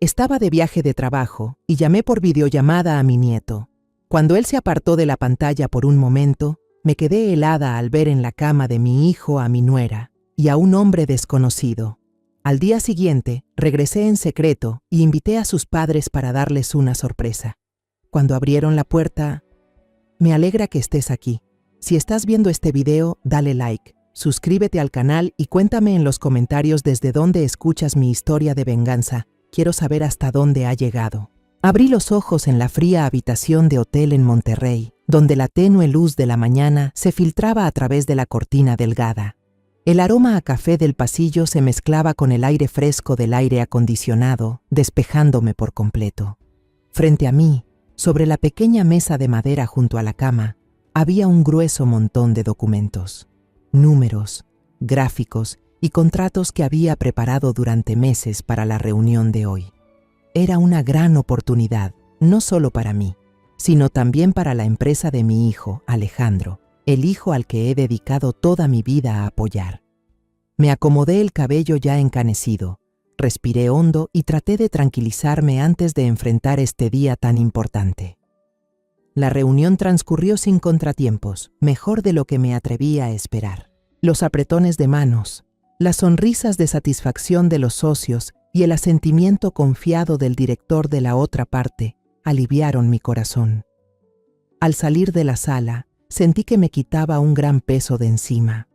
Estaba de viaje de trabajo y llamé por videollamada a mi nieto. Cuando él se apartó de la pantalla por un momento, me quedé helada al ver en la cama de mi hijo a mi nuera y a un hombre desconocido. Al día siguiente, regresé en secreto y invité a sus padres para darles una sorpresa. Cuando abrieron la puerta, me alegra que estés aquí. Si estás viendo este video, dale like, suscríbete al canal y cuéntame en los comentarios desde dónde escuchas mi historia de venganza. Quiero saber hasta dónde ha llegado. Abrí los ojos en la fría habitación de hotel en Monterrey, donde la tenue luz de la mañana se filtraba a través de la cortina delgada. El aroma a café del pasillo se mezclaba con el aire fresco del aire acondicionado, despejándome por completo. Frente a mí, sobre la pequeña mesa de madera junto a la cama, había un grueso montón de documentos, números, gráficos y contratos que había preparado durante meses para la reunión de hoy. Era una gran oportunidad, no solo para mí, sino también para la empresa de mi hijo, Alejandro, el hijo al que he dedicado toda mi vida a apoyar. Me acomodé el cabello ya encanecido, respiré hondo y traté de tranquilizarme antes de enfrentar este día tan importante. La reunión transcurrió sin contratiempos, mejor de lo que me atrevía a esperar. Los apretones de manos, las sonrisas de satisfacción de los socios y el asentimiento confiado del director de la otra parte aliviaron mi corazón. Al salir de la sala, sentí que me quitaba un gran peso de encima.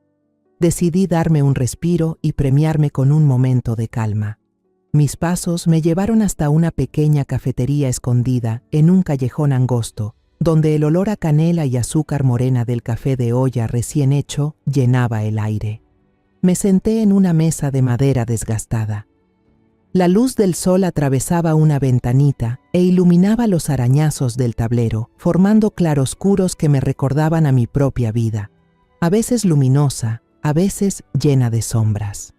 Decidí darme un respiro y premiarme con un momento de calma. Mis pasos me llevaron hasta una pequeña cafetería escondida en un callejón angosto, donde el olor a canela y azúcar morena del café de olla recién hecho llenaba el aire. Me senté en una mesa de madera desgastada. La luz del sol atravesaba una ventanita e iluminaba los arañazos del tablero, formando claroscuros que me recordaban a mi propia vida, a veces luminosa, a veces llena de sombras.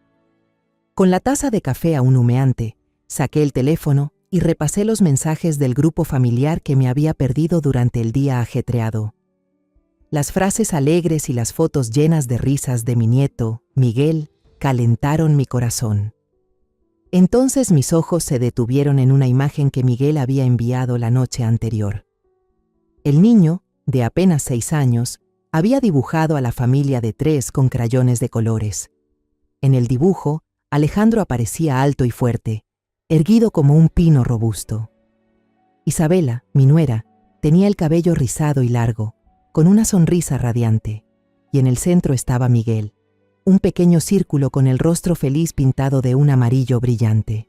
Con la taza de café aún humeante, saqué el teléfono y repasé los mensajes del grupo familiar que me había perdido durante el día ajetreado. Las frases alegres y las fotos llenas de risas de mi nieto, Miguel, calentaron mi corazón. Entonces mis ojos se detuvieron en una imagen que Miguel había enviado la noche anterior. El niño, de apenas 6 años, había dibujado a la familia de 3 con crayones de colores. En el dibujo, Alejandro aparecía alto y fuerte, erguido como un pino robusto. Isabela, mi nuera, tenía el cabello rizado y largo, con una sonrisa radiante, y en el centro estaba Miguel, un pequeño círculo con el rostro feliz pintado de un amarillo brillante.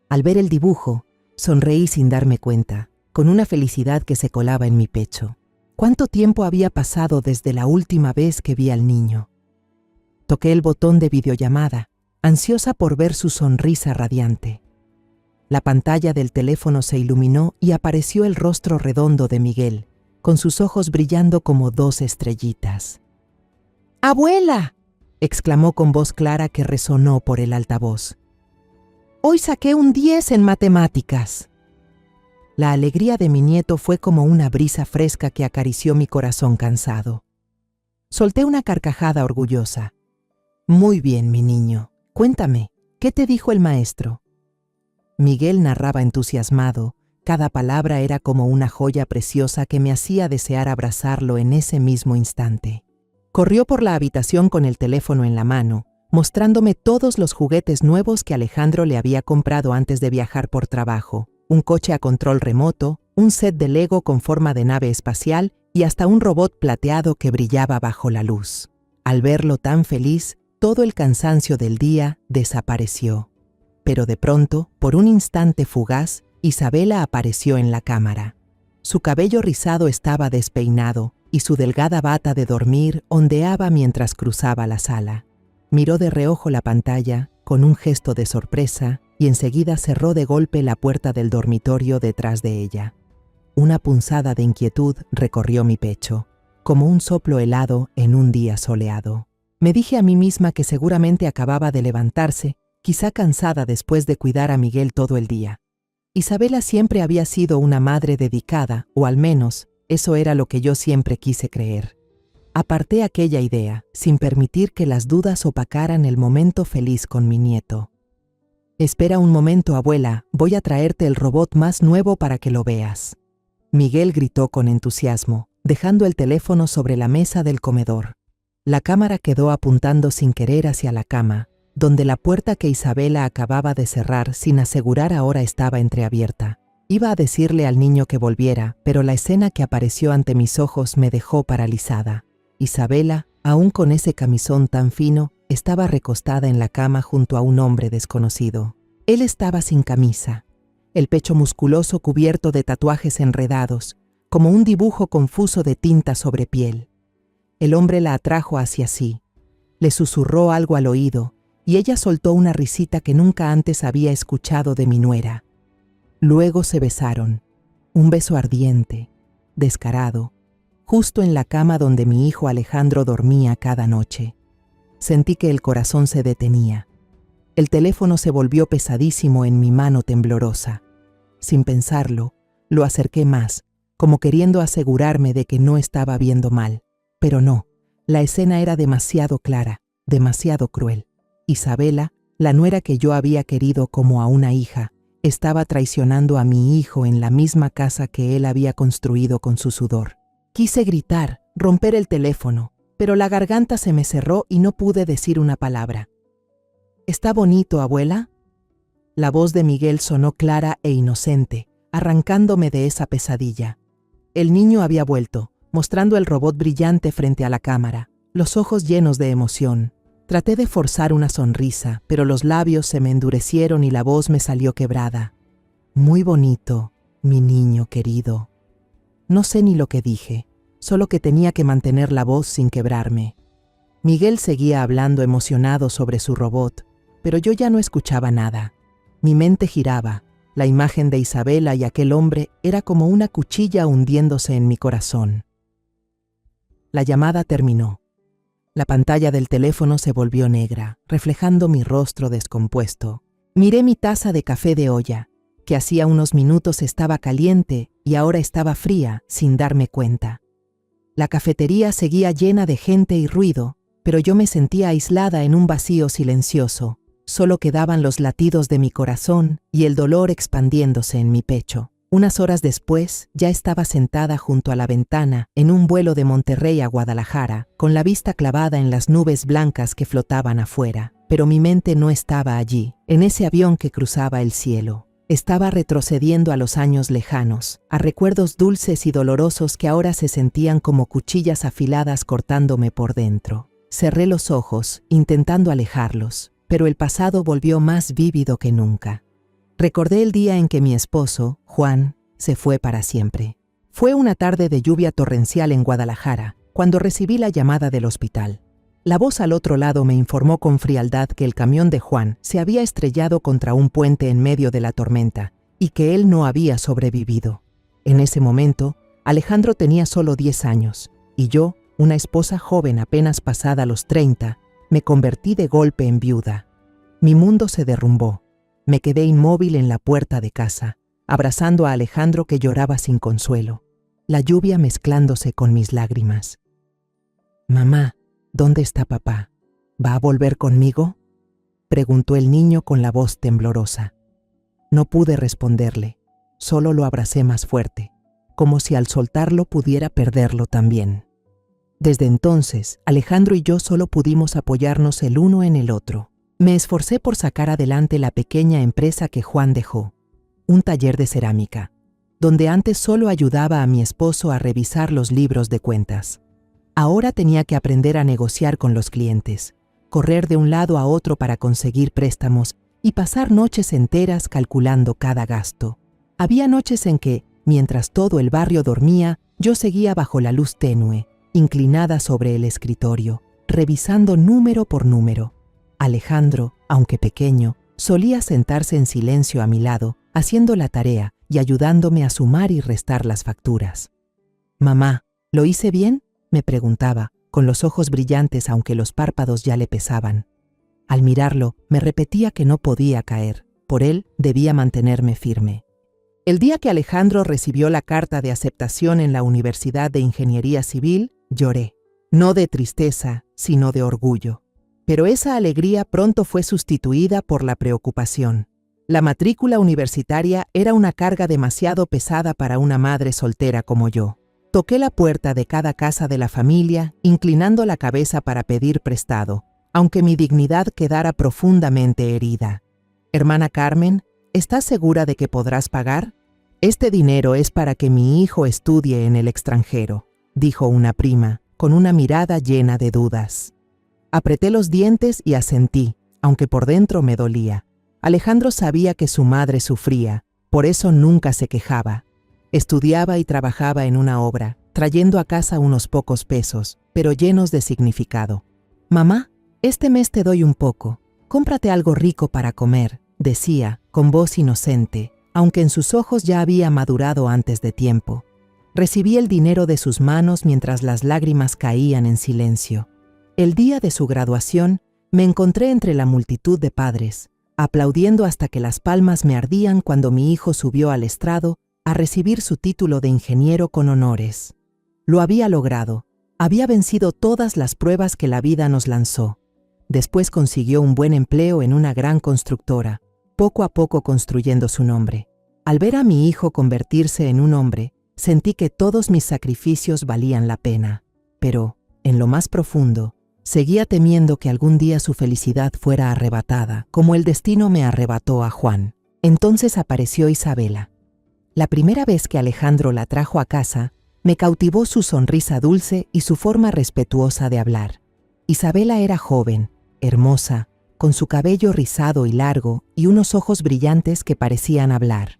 Al ver el dibujo, sonreí sin darme cuenta, con una felicidad que se colaba en mi pecho. ¿Cuánto tiempo había pasado desde la última vez que vi al niño? Toqué el botón de videollamada, ansiosa por ver su sonrisa radiante. La pantalla del teléfono se iluminó y apareció el rostro redondo de Miguel, con sus ojos brillando como 2 estrellitas. ¡Abuela!, exclamó con voz clara que resonó por el altavoz. «Hoy saqué un 10 en matemáticas». La alegría de mi nieto fue como una brisa fresca que acarició mi corazón cansado. Solté una carcajada orgullosa. «Muy bien, mi niño. Cuéntame, ¿qué te dijo el maestro?» Miguel narraba entusiasmado. Cada palabra era como una joya preciosa que me hacía desear abrazarlo en ese mismo instante. Corrió por la habitación con el teléfono en la mano, mostrándome todos los juguetes nuevos que Alejandro le había comprado antes de viajar por trabajo, un coche a control remoto, un set de Lego con forma de nave espacial y hasta un robot plateado que brillaba bajo la luz. Al verlo tan feliz, todo el cansancio del día desapareció. Pero de pronto, por un instante fugaz, Isabela apareció en la cámara. Su cabello rizado estaba despeinado y su delgada bata de dormir ondeaba mientras cruzaba la sala. Miró de reojo la pantalla con un gesto de sorpresa y enseguida cerró de golpe la puerta del dormitorio detrás de ella. Una punzada de inquietud recorrió mi pecho, como un soplo helado en un día soleado. Me dije a mí misma que seguramente acababa de levantarse, quizá cansada después de cuidar a Miguel todo el día. Isabela siempre había sido una madre dedicada, o al menos, eso era lo que yo siempre quise creer. Aparté aquella idea, sin permitir que las dudas opacaran el momento feliz con mi nieto. Espera un momento, abuela, voy a traerte el robot más nuevo para que lo veas. Miguel gritó con entusiasmo, dejando el teléfono sobre la mesa del comedor. La cámara quedó apuntando sin querer hacia la cama, donde la puerta que Isabela acababa de cerrar sin asegurar ahora estaba entreabierta. Iba a decirle al niño que volviera, pero la escena que apareció ante mis ojos me dejó paralizada. Isabela, aún con ese camisón tan fino, estaba recostada en la cama junto a un hombre desconocido. Él estaba sin camisa, el pecho musculoso cubierto de tatuajes enredados, como un dibujo confuso de tinta sobre piel. El hombre la atrajo hacia sí, le susurró algo al oído, y ella soltó una risita que nunca antes había escuchado de mi nuera. Luego se besaron, un beso ardiente, descarado, justo en la cama donde mi hijo Alejandro dormía cada noche. Sentí que el corazón se detenía. El teléfono se volvió pesadísimo en mi mano temblorosa. Sin pensarlo, lo acerqué más, como queriendo asegurarme de que no estaba viendo mal. Pero no, la escena era demasiado clara, demasiado cruel. Isabela, la nuera que yo había querido como a una hija, estaba traicionando a mi hijo en la misma casa que él había construido con su sudor. Quise gritar, romper el teléfono, pero la garganta se me cerró y no pude decir una palabra. ¿Está bonito, abuela? La voz de Miguel sonó clara e inocente, arrancándome de esa pesadilla. El niño había vuelto, mostrando el robot brillante frente a la cámara, los ojos llenos de emoción. Traté de forzar una sonrisa, pero los labios se me endurecieron y la voz me salió quebrada. Muy bonito, mi niño querido. No sé ni lo que dije, solo que tenía que mantener la voz sin quebrarme. Miguel seguía hablando emocionado sobre su robot, pero yo ya no escuchaba nada. Mi mente giraba, la imagen de Isabela y aquel hombre era como una cuchilla hundiéndose en mi corazón. La llamada terminó. La pantalla del teléfono se volvió negra, reflejando mi rostro descompuesto. Miré mi taza de café de olla, que hacía unos minutos estaba caliente y ahora estaba fría sin darme cuenta. La cafetería seguía llena de gente y ruido, pero yo me sentía aislada en un vacío silencioso. Solo quedaban los latidos de mi corazón y el dolor expandiéndose en mi pecho. Unas horas después, ya estaba sentada junto a la ventana en un vuelo de Monterrey a Guadalajara, con la vista clavada en las nubes blancas que flotaban afuera. Pero mi mente no estaba allí, en ese avión que cruzaba el cielo. Estaba retrocediendo a los años lejanos, a recuerdos dulces y dolorosos que ahora se sentían como cuchillas afiladas cortándome por dentro. Cerré los ojos, intentando alejarlos, pero el pasado volvió más vívido que nunca. Recordé el día en que mi esposo, Juan, se fue para siempre. Fue una tarde de lluvia torrencial en Guadalajara, cuando recibí la llamada del hospital. La voz al otro lado me informó con frialdad que el camión de Juan se había estrellado contra un puente en medio de la tormenta y que él no había sobrevivido. En ese momento, Alejandro tenía solo 10 años y yo, una esposa joven apenas pasada los 30, me convertí de golpe en viuda. Mi mundo se derrumbó. Me quedé inmóvil en la puerta de casa, abrazando a Alejandro que lloraba sin consuelo, la lluvia mezclándose con mis lágrimas. «Mamá, ¿dónde está papá? ¿Va a volver conmigo?», preguntó el niño con la voz temblorosa. No pude responderle, solo lo abracé más fuerte, como si al soltarlo pudiera perderlo también. Desde entonces, Alejandro y yo solo pudimos apoyarnos el uno en el otro. Me esforcé por sacar adelante la pequeña empresa que Juan dejó, un taller de cerámica, donde antes solo ayudaba a mi esposo a revisar los libros de cuentas. Ahora tenía que aprender a negociar con los clientes, correr de un lado a otro para conseguir préstamos y pasar noches enteras calculando cada gasto. Había noches en que, mientras todo el barrio dormía, yo seguía bajo la luz tenue, inclinada sobre el escritorio, revisando número por número. Alejandro, aunque pequeño, solía sentarse en silencio a mi lado, haciendo la tarea y ayudándome a sumar y restar las facturas. «Mamá, ¿lo hice bien?», me preguntaba, con los ojos brillantes aunque los párpados ya le pesaban. Al mirarlo, me repetía que no podía caer. Por él, debía mantenerme firme. El día que Alejandro recibió la carta de aceptación en la Universidad de Ingeniería Civil, lloré. No de tristeza, sino de orgullo. Pero esa alegría pronto fue sustituida por la preocupación. La matrícula universitaria era una carga demasiado pesada para una madre soltera como yo. Toqué la puerta de cada casa de la familia, inclinando la cabeza para pedir prestado, aunque mi dignidad quedara profundamente herida. Hermana Carmen, ¿estás segura de que podrás pagar? Este dinero es para que mi hijo estudie en el extranjero, dijo una prima, con una mirada llena de dudas. Apreté los dientes y asentí, aunque por dentro me dolía. Alejandro sabía que su madre sufría, por eso nunca se quejaba. Estudiaba y trabajaba en una obra, trayendo a casa unos pocos pesos, pero llenos de significado. «Mamá, este mes te doy un poco. Cómprate algo rico para comer», decía, con voz inocente, aunque en sus ojos ya había madurado antes de tiempo. Recibí el dinero de sus manos mientras las lágrimas caían en silencio. El día de su graduación, me encontré entre la multitud de padres, aplaudiendo hasta que las palmas me ardían cuando mi hijo subió al estrado a recibir su título de ingeniero con honores. Lo había logrado. Había vencido todas las pruebas que la vida nos lanzó. Después consiguió un buen empleo en una gran constructora, poco a poco construyendo su nombre. Al ver a mi hijo convertirse en un hombre, sentí que todos mis sacrificios valían la pena. Pero, en lo más profundo, seguía temiendo que algún día su felicidad fuera arrebatada, como el destino me arrebató a Juan. Entonces apareció Isabela. La primera vez que Alejandro la trajo a casa, me cautivó su sonrisa dulce y su forma respetuosa de hablar. Isabela era joven, hermosa, con su cabello rizado y largo y unos ojos brillantes que parecían hablar.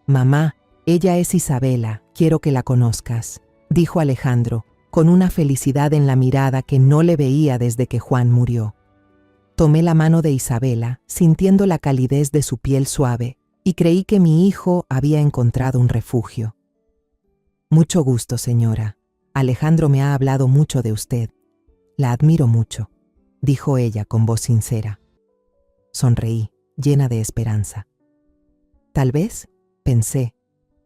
«Mamá, ella es Isabela, quiero que la conozcas», dijo Alejandro, con una felicidad en la mirada que no le veía desde que Juan murió. Tomé la mano de Isabela, sintiendo la calidez de su piel suave, y creí que mi hijo había encontrado un refugio. «Mucho gusto, señora. Alejandro me ha hablado mucho de usted. La admiro mucho», dijo ella con voz sincera. Sonreí, llena de esperanza. Tal vez, pensé,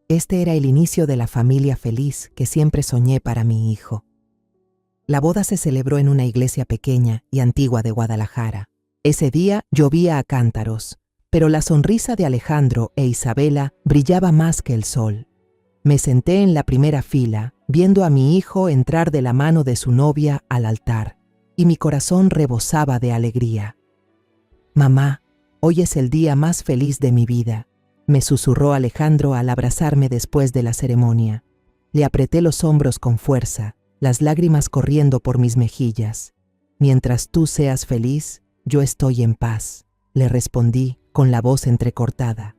este era el inicio de la familia feliz que siempre soñé para mi hijo. La boda se celebró en una iglesia pequeña y antigua de Guadalajara. Ese día llovía a cántaros, pero la sonrisa de Alejandro e Isabela brillaba más que el sol. Me senté en la primera fila, viendo a mi hijo entrar de la mano de su novia al altar, y mi corazón rebosaba de alegría. «Mamá, hoy es el día más feliz de mi vida», me susurró Alejandro al abrazarme después de la ceremonia. Le apreté los hombros con fuerza, las lágrimas corriendo por mis mejillas. «Mientras tú seas feliz, yo estoy en paz», le respondí con la voz entrecortada.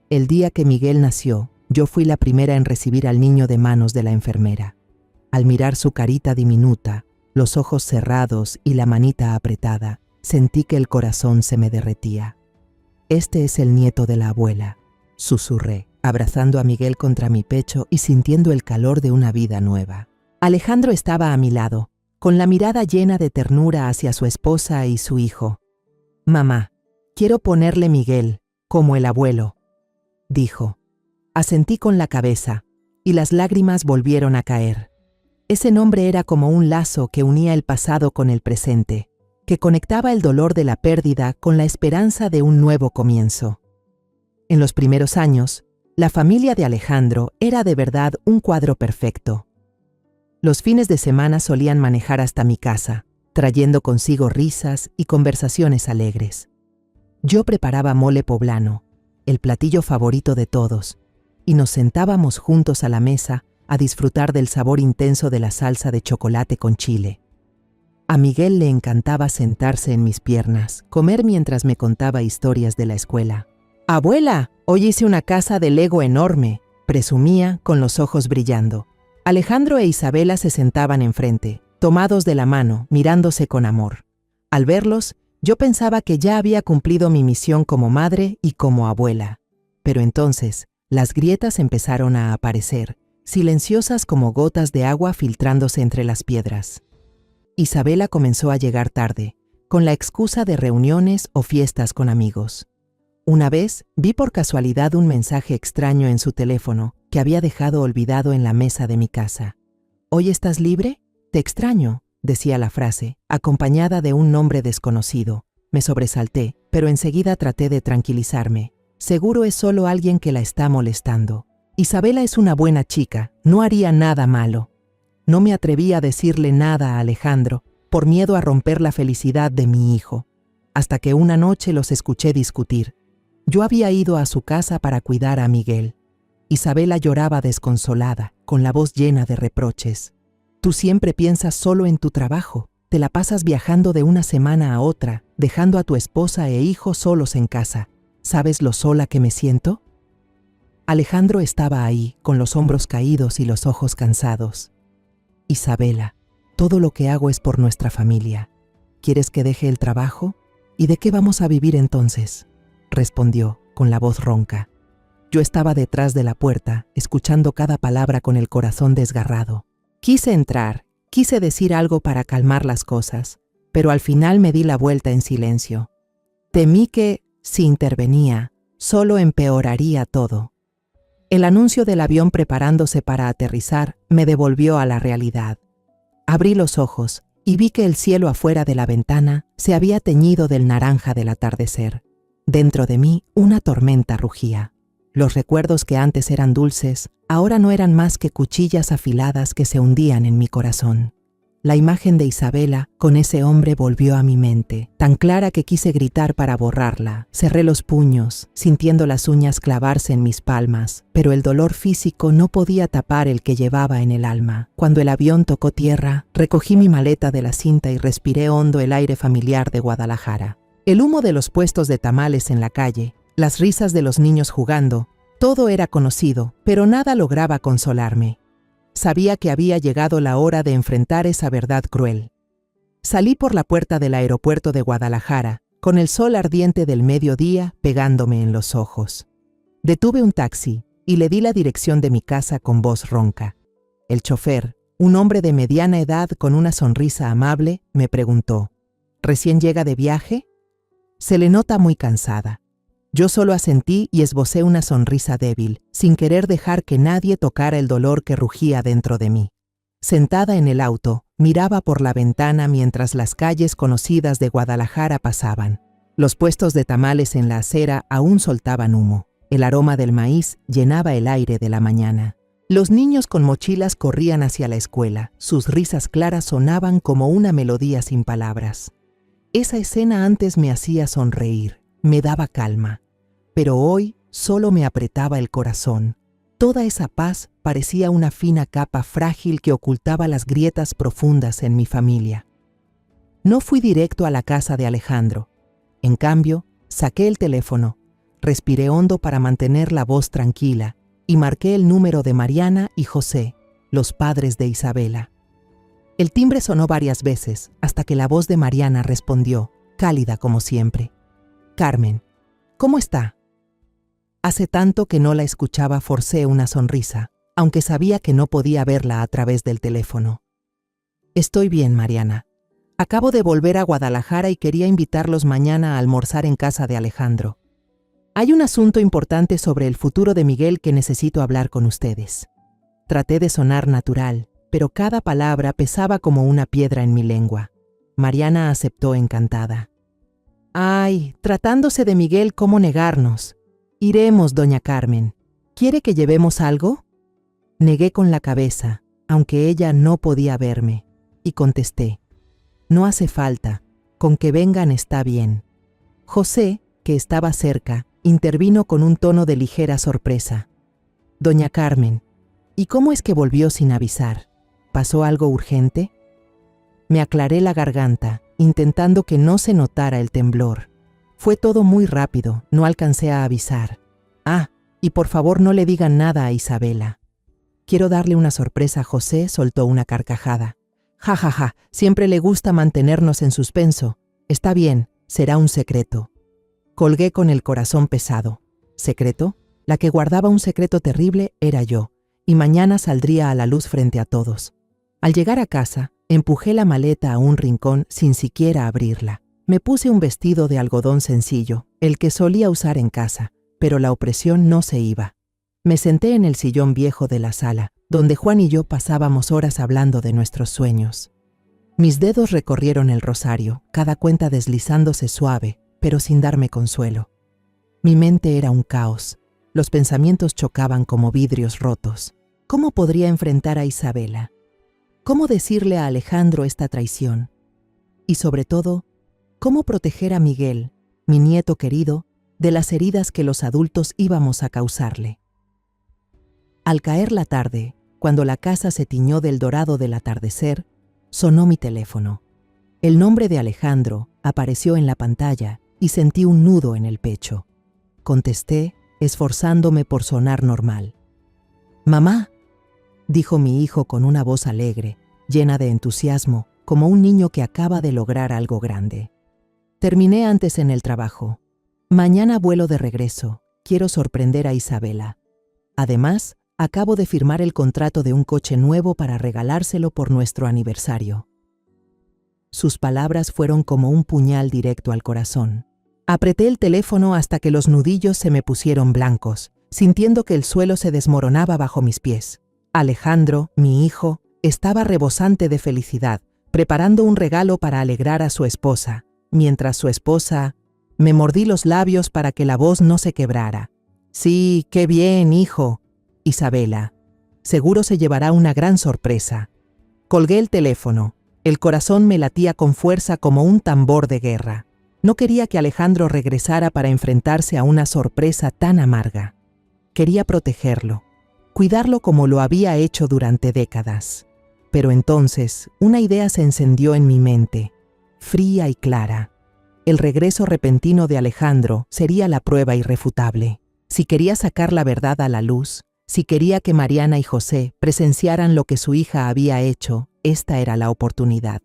El día que Miguel nació, yo fui la primera en recibir al niño de manos de la enfermera. Al mirar su carita diminuta, los ojos cerrados y la manita apretada, sentí que el corazón se me derretía. «Este es el nieto de la abuela», susurré, abrazando a Miguel contra mi pecho y sintiendo el calor de una vida nueva. Alejandro estaba a mi lado, con la mirada llena de ternura hacia su esposa y su hijo. «Mamá, quiero ponerle Miguel, como el abuelo», dijo. Asentí con la cabeza, y las lágrimas volvieron a caer. Ese nombre era como un lazo que unía el pasado con el presente, que conectaba el dolor de la pérdida con la esperanza de un nuevo comienzo. En los primeros años, la familia de Alejandro era de verdad un cuadro perfecto. Los fines de semana solían manejar hasta mi casa, trayendo consigo risas y conversaciones alegres. Yo preparaba mole poblano, el platillo favorito de todos, y nos sentábamos juntos a la mesa a disfrutar del sabor intenso de la salsa de chocolate con chile. A Miguel le encantaba sentarse en mis piernas, comer mientras me contaba historias de la escuela. «Abuela, hoy hice una casa de Lego enorme», presumía con los ojos brillando. Alejandro e Isabela se sentaban enfrente, tomados de la mano, mirándose con amor. Al verlos, yo pensaba que ya había cumplido mi misión como madre y como abuela. Pero entonces, las grietas empezaron a aparecer, silenciosas como gotas de agua filtrándose entre las piedras. Isabela comenzó a llegar tarde, con la excusa de reuniones o fiestas con amigos. Una vez vi por casualidad un mensaje extraño en su teléfono que había dejado olvidado en la mesa de mi casa. «¿Hoy estás libre? Te extraño», decía la frase, acompañada de un nombre desconocido, Me sobresalté, pero enseguida traté de tranquilizarme. Seguro es solo alguien que la está molestando. Isabela es una buena chica, no haría nada malo. No me atreví a decirle nada a Alejandro, por miedo a romper la felicidad de mi hijo, hasta que una noche los escuché discutir. Yo había ido a su casa para cuidar a Miguel. Isabela lloraba desconsolada, con la voz llena de reproches. Tú siempre piensas solo en tu trabajo. Te la pasas viajando de una semana a otra, dejando a tu esposa e hijo solos en casa. ¿Sabes lo sola que me siento? Alejandro estaba ahí, con los hombros caídos y los ojos cansados. Isabela, todo lo que hago es por nuestra familia. ¿Quieres que deje el trabajo? ¿Y de qué vamos a vivir entonces? Respondió, con la voz ronca. Yo estaba detrás de la puerta, escuchando cada palabra con el corazón desgarrado. Quise entrar, quise decir algo para calmar las cosas, pero al final me di la vuelta en silencio. Temí que, si intervenía, solo empeoraría todo. El anuncio del avión preparándose para aterrizar me devolvió a la realidad. Abrí los ojos y vi que el cielo afuera de la ventana se había teñido del naranja del atardecer. Dentro de mí, una tormenta rugía. Los recuerdos que antes eran dulces, ahora no eran más que cuchillas afiladas que se hundían en mi corazón. La imagen de Isabela con ese hombre volvió a mi mente, tan clara que quise gritar para borrarla. Cerré los puños, sintiendo las uñas clavarse en mis palmas, pero el dolor físico no podía tapar el que llevaba en el alma. Cuando el avión tocó tierra, recogí mi maleta de la cinta y respiré hondo el aire familiar de Guadalajara. El humo de los puestos de tamales en la calle, las risas de los niños jugando, todo era conocido, pero nada lograba consolarme. Sabía que había llegado la hora de enfrentar esa verdad cruel. Salí por la puerta del aeropuerto de Guadalajara, con el sol ardiente del mediodía pegándome en los ojos. Detuve un taxi y le di la dirección de mi casa con voz ronca. El chofer, un hombre de mediana edad con una sonrisa amable, me preguntó, ¿recién llega de viaje? Se le nota muy cansada. Yo solo asentí y esbocé una sonrisa débil, sin querer dejar que nadie tocara el dolor que rugía dentro de mí. Sentada en el auto, miraba por la ventana mientras las calles conocidas de Guadalajara pasaban. Los puestos de tamales en la acera aún soltaban humo. El aroma del maíz llenaba el aire de la mañana. Los niños con mochilas corrían hacia la escuela. Sus risas claras sonaban como una melodía sin palabras. Esa escena antes me hacía sonreír, me daba calma. Pero hoy solo me apretaba el corazón. Toda esa paz parecía una fina capa frágil que ocultaba las grietas profundas en mi familia. No fui directo a la casa de Alejandro. En cambio, saqué el teléfono, respiré hondo para mantener la voz tranquila y marqué el número de Mariana y José, los padres de Isabela. El timbre sonó varias veces hasta que la voz de Mariana respondió, cálida como siempre. Carmen, ¿cómo está? Hace tanto que no la escuchaba, forcé una sonrisa, aunque sabía que no podía verla a través del teléfono. Estoy bien, Mariana. Acabo de volver a Guadalajara y quería invitarlos mañana a almorzar en casa de Alejandro. Hay un asunto importante sobre el futuro de Miguel que necesito hablar con ustedes. Traté de sonar natural, pero cada palabra pesaba como una piedra en mi lengua. Mariana aceptó encantada. Ay, tratándose de Miguel, ¿cómo negarnos? Iremos, doña Carmen. ¿Quiere que llevemos algo? Negué con la cabeza, aunque ella no podía verme, y contesté. No hace falta, con que vengan está bien. José, que estaba cerca, intervino con un tono de ligera sorpresa. Doña Carmen, ¿y cómo es que volvió sin avisar? ¿Pasó algo urgente? Me aclaré la garganta, intentando que no se notara el temblor. Fue todo muy rápido, no alcancé a avisar. Ah, y por favor no le digan nada a Isabela. Quiero darle una sorpresa a José, soltó una carcajada. Ja, ja, ja, siempre le gusta mantenernos en suspenso. Está bien, será un secreto. Colgué con el corazón pesado. ¿Secreto? La que guardaba un secreto terrible era yo, y mañana saldría a la luz frente a todos. Al llegar a casa, empujé la maleta a un rincón sin siquiera abrirla. Me puse un vestido de algodón sencillo, el que solía usar en casa, pero la opresión no se iba. Me senté en el sillón viejo de la sala, donde Juan y yo pasábamos horas hablando de nuestros sueños. Mis dedos recorrieron el rosario, cada cuenta deslizándose suave, pero sin darme consuelo. Mi mente era un caos. Los pensamientos chocaban como vidrios rotos. ¿Cómo podría enfrentar a Isabela? ¿Cómo decirle a Alejandro esta traición? Y sobre todo, ¿cómo proteger a Miguel, mi nieto querido, de las heridas que los adultos íbamos a causarle? Al caer la tarde, cuando la casa se tiñó del dorado del atardecer, sonó mi teléfono. El nombre de Alejandro apareció en la pantalla y sentí un nudo en el pecho. Contesté, esforzándome por sonar normal. «Mamá», dijo mi hijo con una voz alegre, llena de entusiasmo, como un niño que acaba de lograr algo grande. «Terminé antes en el trabajo. Mañana vuelo de regreso. Quiero sorprender a Isabela. Además, acabo de firmar el contrato de un coche nuevo para regalárselo por nuestro aniversario». Sus palabras fueron como un puñal directo al corazón. Apreté el teléfono hasta que los nudillos se me pusieron blancos, sintiendo que el suelo se desmoronaba bajo mis pies. Alejandro, mi hijo, estaba rebosante de felicidad, preparando un regalo para alegrar a su esposa, mientras su esposa... Me mordí los labios para que la voz no se quebrara. «Sí, qué bien, hijo. Isabela. Seguro se llevará una gran sorpresa». Colgué el teléfono. El corazón me latía con fuerza como un tambor de guerra. No quería que Alejandro regresara para enfrentarse a una sorpresa tan amarga. Quería protegerlo, cuidarlo como lo había hecho durante décadas. Pero entonces, una idea se encendió en mi mente, fría y clara. El regreso repentino de Alejandro sería la prueba irrefutable. Si quería sacar la verdad a la luz, si quería que Mariana y José presenciaran lo que su hija había hecho, esta era la oportunidad.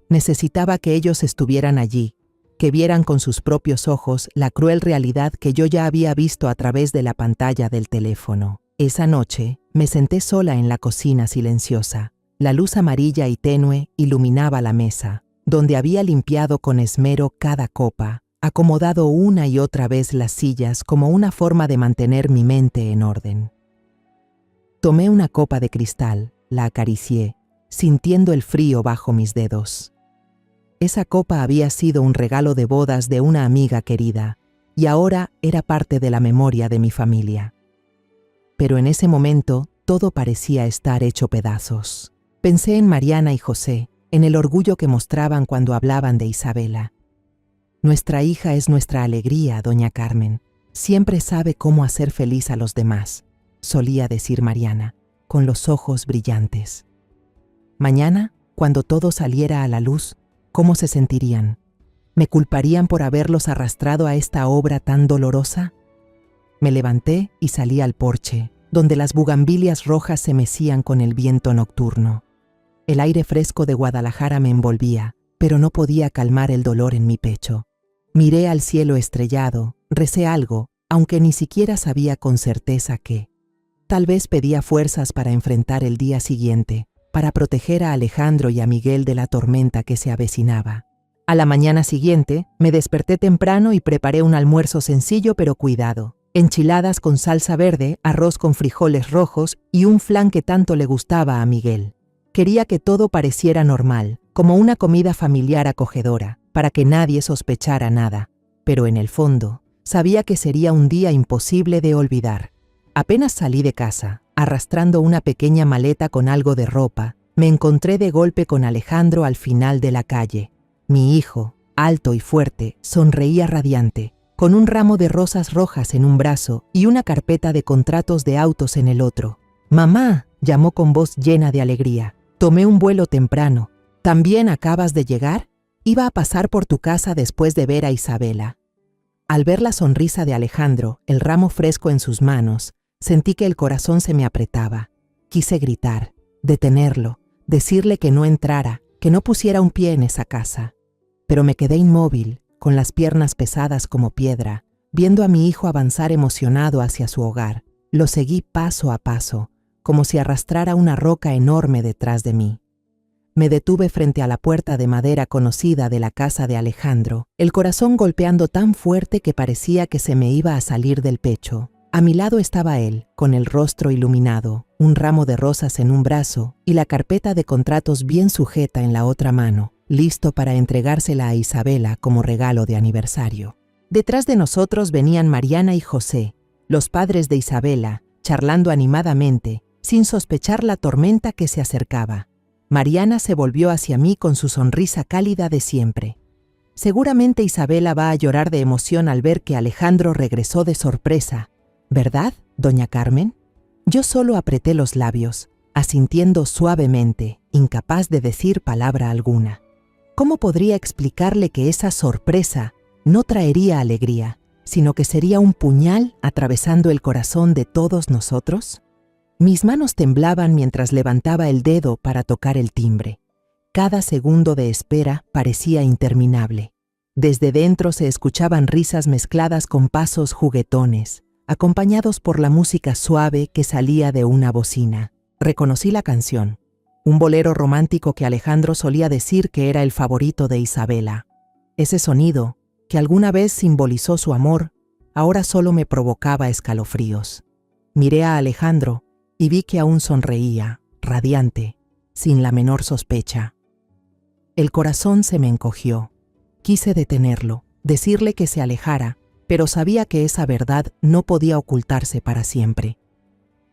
Necesitaba que ellos estuvieran allí, que vieran con sus propios ojos la cruel realidad que yo ya había visto a través de la pantalla del teléfono. Esa noche, me senté sola en la cocina silenciosa. La luz amarilla y tenue iluminaba la mesa, donde había limpiado con esmero cada copa, acomodado una y otra vez las sillas como una forma de mantener mi mente en orden. Tomé una copa de cristal, la acaricié, sintiendo el frío bajo mis dedos. Esa copa había sido un regalo de bodas de una amiga querida, y ahora era parte de la memoria de mi familia. Pero en ese momento, todo parecía estar hecho pedazos. Pensé en Mariana y José, en el orgullo que mostraban cuando hablaban de Isabela. «Nuestra hija es nuestra alegría, doña Carmen. Siempre sabe cómo hacer feliz a los demás», solía decir Mariana, con los ojos brillantes. Mañana, cuando todo saliera a la luz, ¿cómo se sentirían? ¿Me culparían por haberlos arrastrado a esta obra tan dolorosa? Me levanté y salí al porche, donde las bugambilias rojas se mecían con el viento nocturno. El aire fresco de Guadalajara me envolvía, pero no podía calmar el dolor en mi pecho. Miré al cielo estrellado, recé algo, aunque ni siquiera sabía con certeza qué. Tal vez pedía fuerzas para enfrentar el día siguiente, para proteger a Alejandro y a Miguel de la tormenta que se avecinaba. A la mañana siguiente, me desperté temprano y preparé un almuerzo sencillo pero cuidado. Enchiladas con salsa verde, arroz con frijoles rojos y un flan que tanto le gustaba a Miguel. Quería que todo pareciera normal, como una comida familiar acogedora, para que nadie sospechara nada. Pero en el fondo, sabía que sería un día imposible de olvidar. Apenas salí de casa, arrastrando una pequeña maleta con algo de ropa, me encontré de golpe con Alejandro al final de la calle. Mi hijo, alto y fuerte, sonreía radiante, con un ramo de rosas rojas en un brazo y una carpeta de contratos de autos en el otro. «Mamá», llamó con voz llena de alegría. «Tomé un vuelo temprano. ¿También acabas de llegar? Iba a pasar por tu casa después de ver a Isabela». Al ver la sonrisa de Alejandro, el ramo fresco en sus manos, sentí que el corazón se me apretaba. Quise gritar, detenerlo, decirle que no entrara, que no pusiera un pie en esa casa. Pero me quedé inmóvil, con las piernas pesadas como piedra, viendo a mi hijo avanzar emocionado hacia su hogar. Lo seguí paso a paso, como si arrastrara una roca enorme detrás de mí. Me detuve frente a la puerta de madera conocida de la casa de Alejandro, el corazón golpeando tan fuerte que parecía que se me iba a salir del pecho. A mi lado estaba él, con el rostro iluminado, un ramo de rosas en un brazo y la carpeta de contratos bien sujeta en la otra mano, listo para entregársela a Isabela como regalo de aniversario. Detrás de nosotros venían Mariana y José, los padres de Isabela, charlando animadamente, sin sospechar la tormenta que se acercaba. Mariana se volvió hacia mí con su sonrisa cálida de siempre. Seguramente Isabela va a llorar de emoción al ver que Alejandro regresó de sorpresa. ¿Verdad, doña Carmen? Yo solo apreté los labios, asintiendo suavemente, incapaz de decir palabra alguna. ¿Cómo podría explicarle que esa sorpresa no traería alegría, sino que sería un puñal atravesando el corazón de todos nosotros? Mis manos temblaban mientras levantaba el dedo para tocar el timbre. Cada segundo de espera parecía interminable. Desde dentro se escuchaban risas mezcladas con pasos juguetones, acompañados por la música suave que salía de una bocina. Reconocí la canción, un bolero romántico que Alejandro solía decir que era el favorito de Isabela. Ese sonido, que alguna vez simbolizó su amor, ahora solo me provocaba escalofríos. Miré a Alejandro y vi que aún sonreía, radiante, sin la menor sospecha. El corazón se me encogió. Quise detenerlo, decirle que se alejara, pero sabía que esa verdad no podía ocultarse para siempre.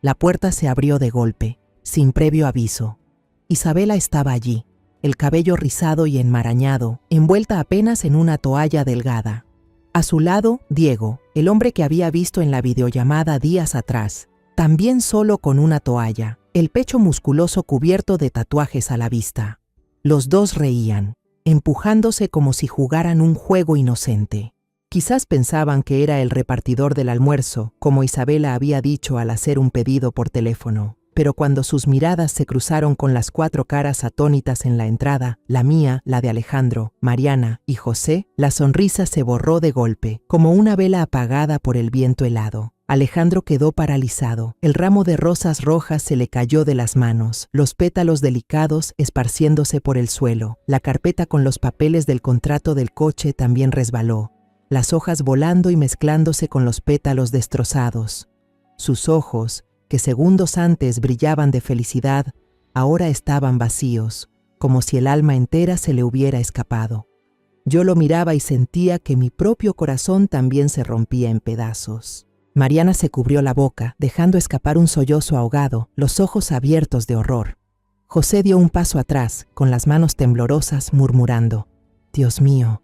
La puerta se abrió de golpe, sin previo aviso. Isabela estaba allí, el cabello rizado y enmarañado, envuelta apenas en una toalla delgada. A su lado, Diego, el hombre que había visto en la videollamada días atrás, también solo con una toalla, el pecho musculoso cubierto de tatuajes a la vista. Los dos reían, empujándose como si jugaran un juego inocente. Quizás pensaban que era el repartidor del almuerzo, como Isabela había dicho al hacer un pedido por teléfono. Pero cuando sus miradas se cruzaron con las 4 caras atónitas en la entrada, la mía, la de Alejandro, Mariana y José, la sonrisa se borró de golpe, como una vela apagada por el viento helado. Alejandro quedó paralizado. El ramo de rosas rojas se le cayó de las manos, los pétalos delicados esparciéndose por el suelo. La carpeta con los papeles del contrato del coche también resbaló, las hojas volando y mezclándose con los pétalos destrozados. Sus ojos, que segundos antes brillaban de felicidad, ahora estaban vacíos, como si el alma entera se le hubiera escapado. Yo lo miraba y sentía que mi propio corazón también se rompía en pedazos. Mariana se cubrió la boca, dejando escapar un sollozo ahogado, los ojos abiertos de horror. José dio un paso atrás, con las manos temblorosas, murmurando: «Dios mío,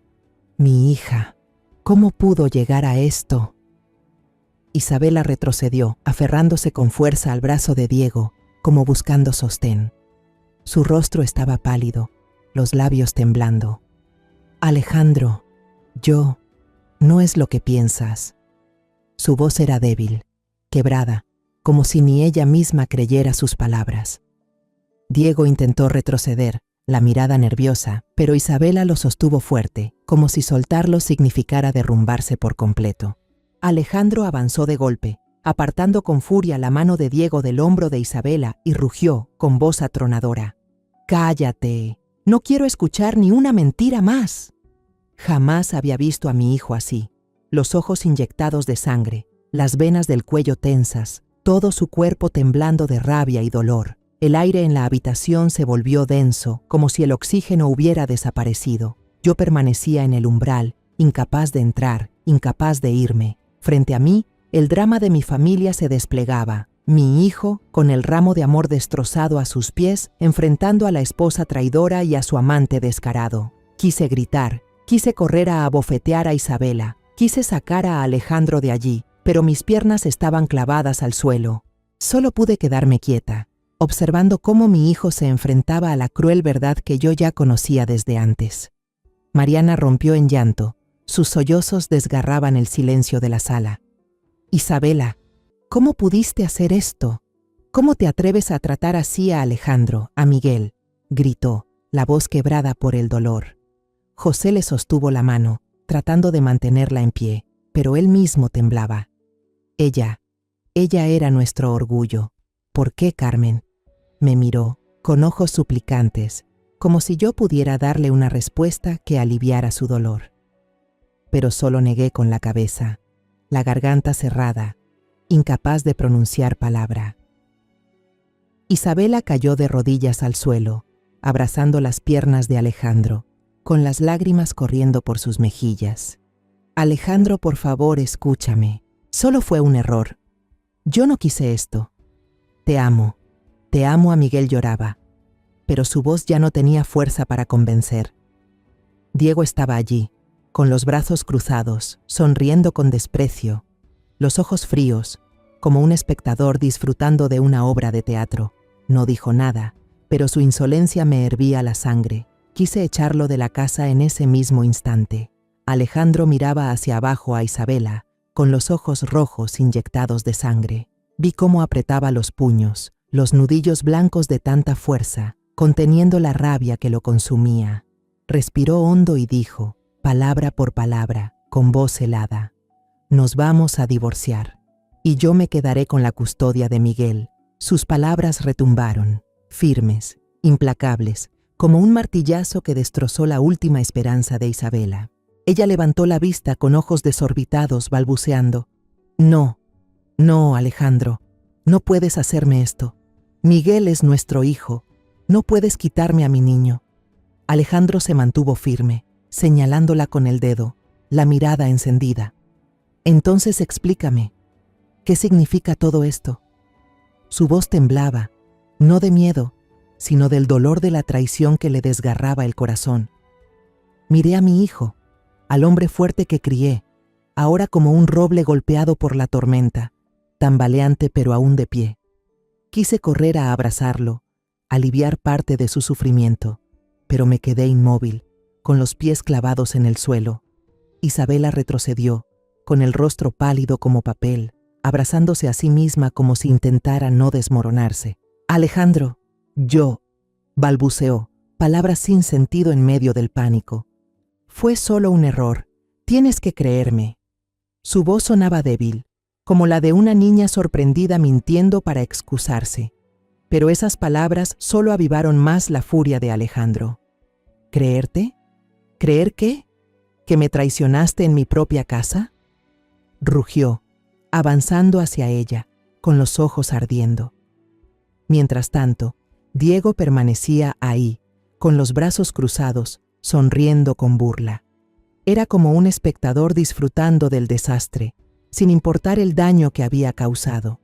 mi hija, ¿cómo pudo llegar a esto?». Isabela retrocedió, aferrándose con fuerza al brazo de Diego, como buscando sostén. Su rostro estaba pálido, los labios temblando. «Alejandro, no es lo que piensas». Su voz era débil, quebrada, como si ni ella misma creyera sus palabras. Diego intentó retroceder, la mirada nerviosa, pero Isabela lo sostuvo fuerte, como si soltarlo significara derrumbarse por completo. Alejandro avanzó de golpe, apartando con furia la mano de Diego del hombro de Isabela y rugió con voz atronadora: «¡Cállate! No quiero escuchar ni una mentira más». Jamás había visto a mi hijo así, los ojos inyectados de sangre, las venas del cuello tensas, todo su cuerpo temblando de rabia y dolor. El aire en la habitación se volvió denso, como si el oxígeno hubiera desaparecido. Yo permanecía en el umbral, incapaz de entrar, incapaz de irme. Frente a mí, el drama de mi familia se desplegaba. Mi hijo, con el ramo de amor destrozado a sus pies, enfrentando a la esposa traidora y a su amante descarado. Quise gritar, quise correr a abofetear a Isabela, quise sacar a Alejandro de allí, pero mis piernas estaban clavadas al suelo. Solo pude quedarme quieta, observando cómo mi hijo se enfrentaba a la cruel verdad que yo ya conocía desde antes. Mariana rompió en llanto. Sus sollozos desgarraban el silencio de la sala. «Isabela, ¿cómo pudiste hacer esto? ¿Cómo te atreves a tratar así a Alejandro, a Miguel?», gritó, la voz quebrada por el dolor. José le sostuvo la mano, tratando de mantenerla en pie, pero él mismo temblaba. Ella era nuestro orgullo. «¿Por qué, Carmen?». Me miró, con ojos suplicantes, como si yo pudiera darle una respuesta que aliviara su dolor. Pero solo negué con la cabeza, la garganta cerrada, incapaz de pronunciar palabra. Isabela cayó de rodillas al suelo, abrazando las piernas de Alejandro, con las lágrimas corriendo por sus mejillas. Alejandro, por favor, escúchame. Solo fue un error. Yo no quise esto. Te amo. Te amo, a Miguel lloraba, pero su voz ya no tenía fuerza para convencer. Diego estaba allí, con los brazos cruzados, sonriendo con desprecio, los ojos fríos, como un espectador disfrutando de una obra de teatro. No dijo nada, pero su insolencia me hervía la sangre. Quise echarlo de la casa en ese mismo instante. Alejandro miraba hacia abajo a Isabela, con los ojos rojos inyectados de sangre. Vi cómo apretaba los puños, los nudillos blancos de tanta fuerza, conteniendo la rabia que lo consumía. Respiró hondo y dijo, palabra por palabra, con voz helada: nos vamos a divorciar, y yo me quedaré con la custodia de Miguel. Sus palabras retumbaron, firmes, implacables, como un martillazo que destrozó la última esperanza de Isabela. Ella levantó la vista con ojos desorbitados, balbuceando: no, no, Alejandro, no puedes hacerme esto. Miguel es nuestro hijo, no puedes quitarme a mi niño. Alejandro se mantuvo firme, señalándola con el dedo, la mirada encendida. Entonces explícame, ¿qué significa todo esto? Su voz temblaba, no de miedo, sino del dolor de la traición que le desgarraba el corazón. Miré a mi hijo, al hombre fuerte que crié, ahora como un roble golpeado por la tormenta, tambaleante pero aún de pie. Quise correr a abrazarlo, aliviar parte de su sufrimiento, pero me quedé inmóvil, con los pies clavados en el suelo. Isabela retrocedió, con el rostro pálido como papel, abrazándose a sí misma como si intentara no desmoronarse. Alejandro, yo, balbuceó, palabras sin sentido en medio del pánico. Fue solo un error, tienes que creerme. Su voz sonaba débil, como la de una niña sorprendida mintiendo para excusarse. Pero esas palabras solo avivaron más la furia de Alejandro. ¿Creerte? ¿Creer qué? ¿Que me traicionaste en mi propia casa? Rugió, avanzando hacia ella, con los ojos ardiendo. Mientras tanto, Diego permanecía ahí, con los brazos cruzados, sonriendo con burla. Era como un espectador disfrutando del desastre, sin importar el daño que había causado.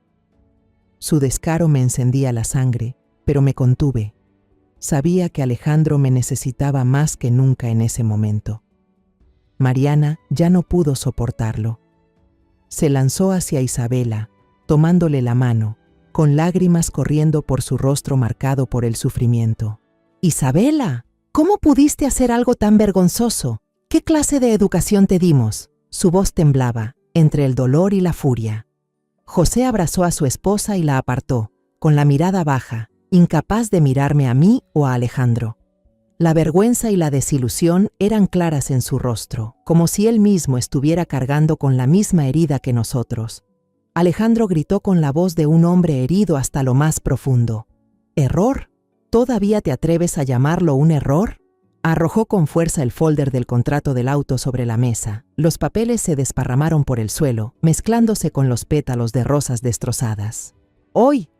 Su descaro me encendía la sangre, pero me contuve. Sabía que Alejandro me necesitaba más que nunca en ese momento. Mariana ya no pudo soportarlo. Se lanzó hacia Isabela, tomándole la mano, con lágrimas corriendo por su rostro marcado por el sufrimiento. «Isabela, ¿cómo pudiste hacer algo tan vergonzoso? ¿Qué clase de educación te dimos?». Su voz temblaba, entre el dolor y la furia. José abrazó a su esposa y la apartó, con la mirada baja, incapaz de mirarme a mí o a Alejandro. La vergüenza y la desilusión eran claras en su rostro, como si él mismo estuviera cargando con la misma herida que nosotros. Alejandro gritó con la voz de un hombre herido hasta lo más profundo: «¿Error? ¿Todavía te atreves a llamarlo un error?». Arrojó con fuerza el folder del contrato del auto sobre la mesa. Los papeles se desparramaron por el suelo, mezclándose con los pétalos de rosas destrozadas.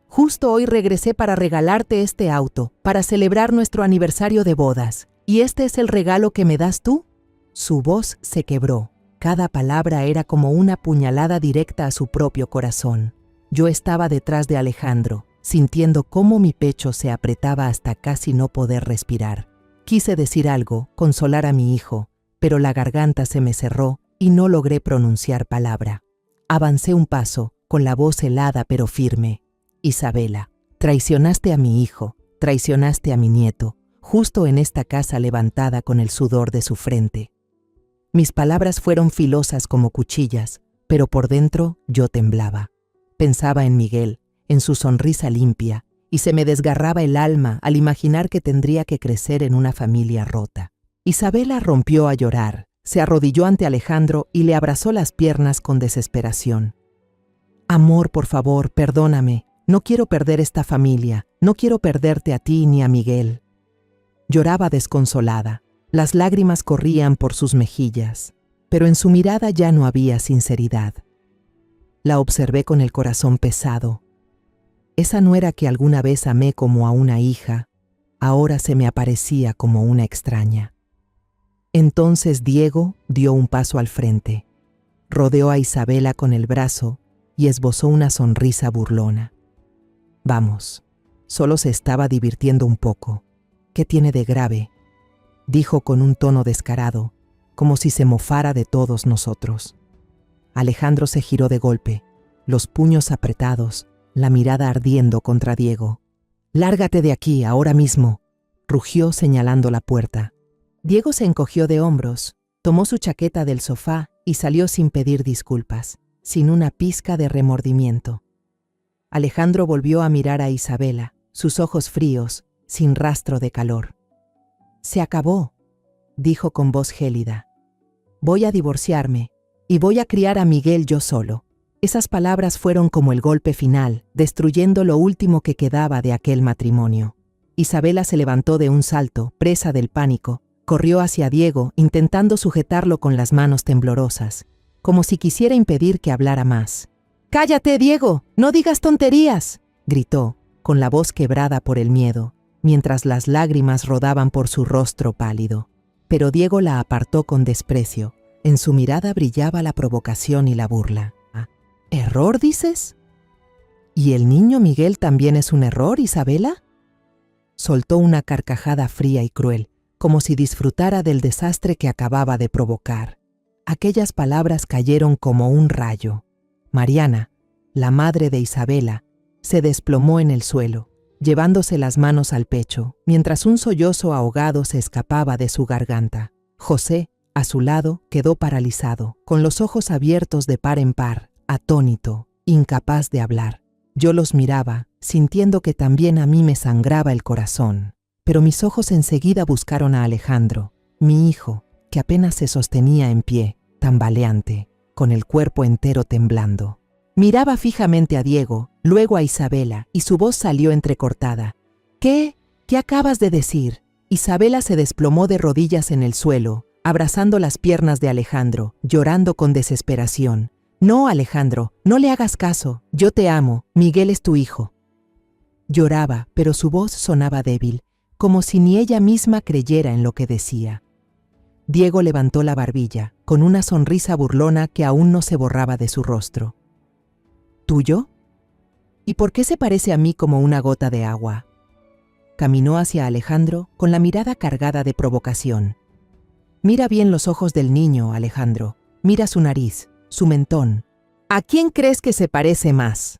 Justo hoy regresé para regalarte este auto, para celebrar nuestro aniversario de bodas. ¿Y este es el regalo que me das tú?». Su voz se quebró. Cada palabra era como una puñalada directa a su propio corazón. Yo estaba detrás de Alejandro, sintiendo cómo mi pecho se apretaba hasta casi no poder respirar. Quise decir algo, consolar a mi hijo, pero la garganta se me cerró y no logré pronunciar palabra. Avancé un paso, con la voz helada pero firme. «Isabela, traicionaste a mi hijo, traicionaste a mi nieto, justo en esta casa levantada con el sudor de su frente». Mis palabras fueron filosas como cuchillas, pero por dentro yo temblaba. Pensaba en Miguel, en su sonrisa limpia, y se me desgarraba el alma al imaginar que tendría que crecer en una familia rota. Isabela rompió a llorar, se arrodilló ante Alejandro y le abrazó las piernas con desesperación. «Amor, por favor, perdóname. No quiero perder esta familia, no quiero perderte a ti ni a Miguel». Lloraba desconsolada, las lágrimas corrían por sus mejillas, pero en su mirada ya no había sinceridad. La observé con el corazón pesado. Esa nuera que alguna vez amé como a una hija, ahora se me aparecía como una extraña. Entonces Diego dio un paso al frente, rodeó a Isabela con el brazo y esbozó una sonrisa burlona. Vamos, solo se estaba divirtiendo un poco. ¿Qué tiene de grave?, dijo con un tono descarado, como si se mofara de todos nosotros. Alejandro se giró de golpe, los puños apretados, la mirada ardiendo contra Diego. «Lárgate de aquí, ahora mismo», rugió señalando la puerta. Diego se encogió de hombros, tomó su chaqueta del sofá y salió sin pedir disculpas, sin una pizca de remordimiento. Alejandro volvió a mirar a Isabela, sus ojos fríos, sin rastro de calor. «Se acabó», dijo con voz gélida. «Voy a divorciarme y voy a criar a Miguel yo solo». Esas palabras fueron como el golpe final, destruyendo lo último que quedaba de aquel matrimonio. Isabela se levantó de un salto, presa del pánico, corrió hacia Diego, intentando sujetarlo con las manos temblorosas, como si quisiera impedir que hablara más. «¡Cállate, Diego! ¡No digas tonterías!», gritó, con la voz quebrada por el miedo, mientras las lágrimas rodaban por su rostro pálido. Pero Diego la apartó con desprecio. En su mirada brillaba la provocación y la burla. «¿Error, dices? ¿Y el niño Miguel también es un error, Isabela?». Soltó una carcajada fría y cruel, como si disfrutara del desastre que acababa de provocar. Aquellas palabras cayeron como un rayo. Mariana, la madre de Isabela, se desplomó en el suelo, llevándose las manos al pecho, mientras un sollozo ahogado se escapaba de su garganta. José, a su lado, quedó paralizado, con los ojos abiertos de par en par, atónito, incapaz de hablar. Yo los miraba, sintiendo que también a mí me sangraba el corazón, pero mis ojos enseguida buscaron a Alejandro, mi hijo, que apenas se sostenía en pie, tambaleante, con el cuerpo entero temblando. Miraba fijamente a Diego, luego a Isabela, y su voz salió entrecortada. «¿Qué? ¿Qué acabas de decir?». Isabela se desplomó de rodillas en el suelo, abrazando las piernas de Alejandro, llorando con desesperación. «No, Alejandro, no le hagas caso. Yo te amo. Miguel es tu hijo». Lloraba, pero su voz sonaba débil, como si ni ella misma creyera en lo que decía. Diego levantó la barbilla, con una sonrisa burlona que aún no se borraba de su rostro. «¿Tuyo? ¿Y por qué se parece a mí como una gota de agua?». Caminó hacia Alejandro con la mirada cargada de provocación. «Mira bien los ojos del niño, Alejandro. Mira su nariz, su mentón. ¿A quién crees que se parece más?».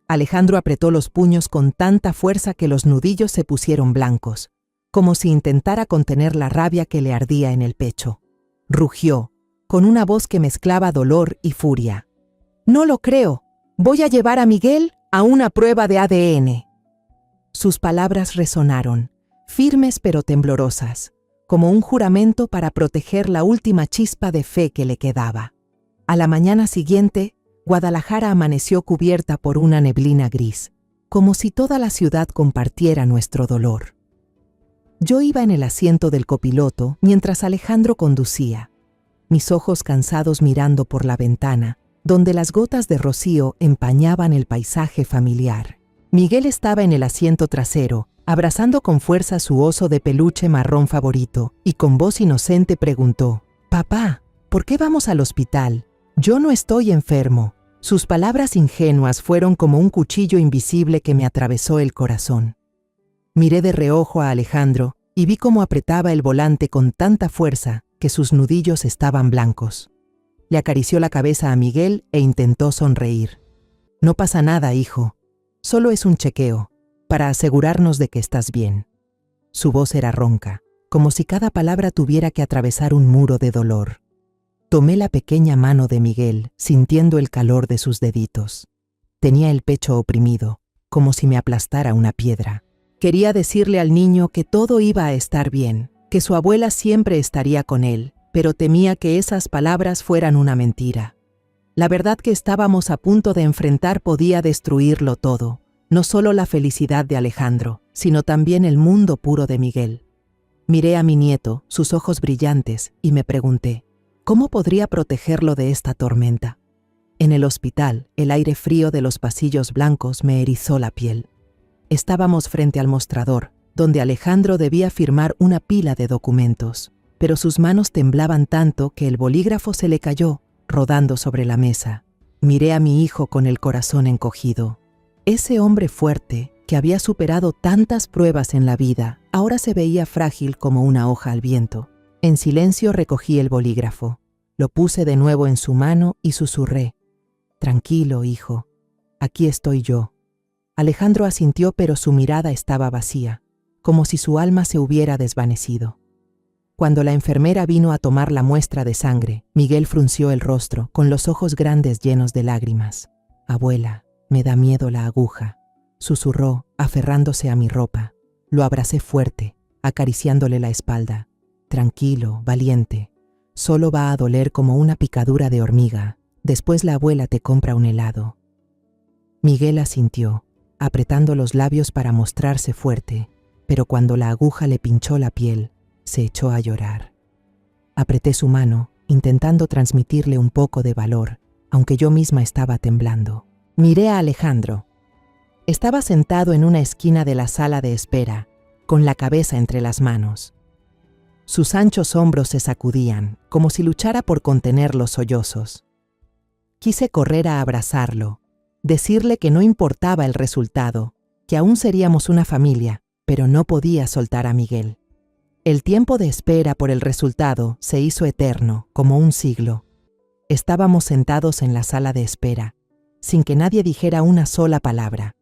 Alejandro apretó los puños con tanta fuerza que los nudillos se pusieron blancos, como si intentara contener la rabia que le ardía en el pecho. Rugió, con una voz que mezclaba dolor y furia. «No lo creo. Voy a llevar a Miguel a una prueba de ADN». Sus palabras resonaron, firmes pero temblorosas, como un juramento para proteger la última chispa de fe que le quedaba. A la mañana siguiente, Guadalajara amaneció cubierta por una neblina gris, como si toda la ciudad compartiera nuestro dolor. Yo iba en el asiento del copiloto mientras Alejandro conducía, mis ojos cansados mirando por la ventana, donde las gotas de rocío empañaban el paisaje familiar. Miguel estaba en el asiento trasero, abrazando con fuerza su oso de peluche marrón favorito, y con voz inocente preguntó: «Papá, ¿por qué vamos al hospital? Yo no estoy enfermo». Sus palabras ingenuas fueron como un cuchillo invisible que me atravesó el corazón. Miré de reojo a Alejandro y vi cómo apretaba el volante con tanta fuerza que sus nudillos estaban blancos. Le acarició la cabeza a Miguel e intentó sonreír. «No pasa nada, hijo. Solo es un chequeo, para asegurarnos de que estás bien». Su voz era ronca, como si cada palabra tuviera que atravesar un muro de dolor. Tomé la pequeña mano de Miguel, sintiendo el calor de sus deditos. Tenía el pecho oprimido, como si me aplastara una piedra. Quería decirle al niño que todo iba a estar bien, que su abuela siempre estaría con él, pero temía que esas palabras fueran una mentira. La verdad que estábamos a punto de enfrentar podía destruirlo todo, no solo la felicidad de Alejandro, sino también el mundo puro de Miguel. Miré a mi nieto, sus ojos brillantes, y me pregunté: ¿cómo podría protegerlo de esta tormenta? En el hospital, el aire frío de los pasillos blancos me erizó la piel. Estábamos frente al mostrador, donde Alejandro debía firmar una pila de documentos, pero sus manos temblaban tanto que el bolígrafo se le cayó, rodando sobre la mesa. Miré a mi hijo con el corazón encogido. Ese hombre fuerte, que había superado tantas pruebas en la vida, ahora se veía frágil como una hoja al viento. En silencio recogí el bolígrafo. Lo puse de nuevo en su mano y susurré: «Tranquilo, hijo. Aquí estoy yo». Alejandro asintió, pero su mirada estaba vacía, como si su alma se hubiera desvanecido. Cuando la enfermera vino a tomar la muestra de sangre, Miguel frunció el rostro, con los ojos grandes llenos de lágrimas. «Abuela, me da miedo la aguja», susurró, aferrándose a mi ropa. Lo abracé fuerte, acariciándole la espalda. «Tranquilo, valiente. Solo va a doler como una picadura de hormiga. Después la abuela te compra un helado». Miguel asintió, apretando los labios para mostrarse fuerte, pero cuando la aguja le pinchó la piel, se echó a llorar. Apreté su mano, intentando transmitirle un poco de valor, aunque yo misma estaba temblando. Miré a Alejandro. Estaba sentado en una esquina de la sala de espera, con la cabeza entre las manos. Sus anchos hombros se sacudían, como si luchara por contener los sollozos. Quise correr a abrazarlo, decirle que no importaba el resultado, que aún seríamos una familia, pero no podía soltar a Miguel. El tiempo de espera por el resultado se hizo eterno, como un siglo. Estábamos sentados en la sala de espera, sin que nadie dijera una sola palabra.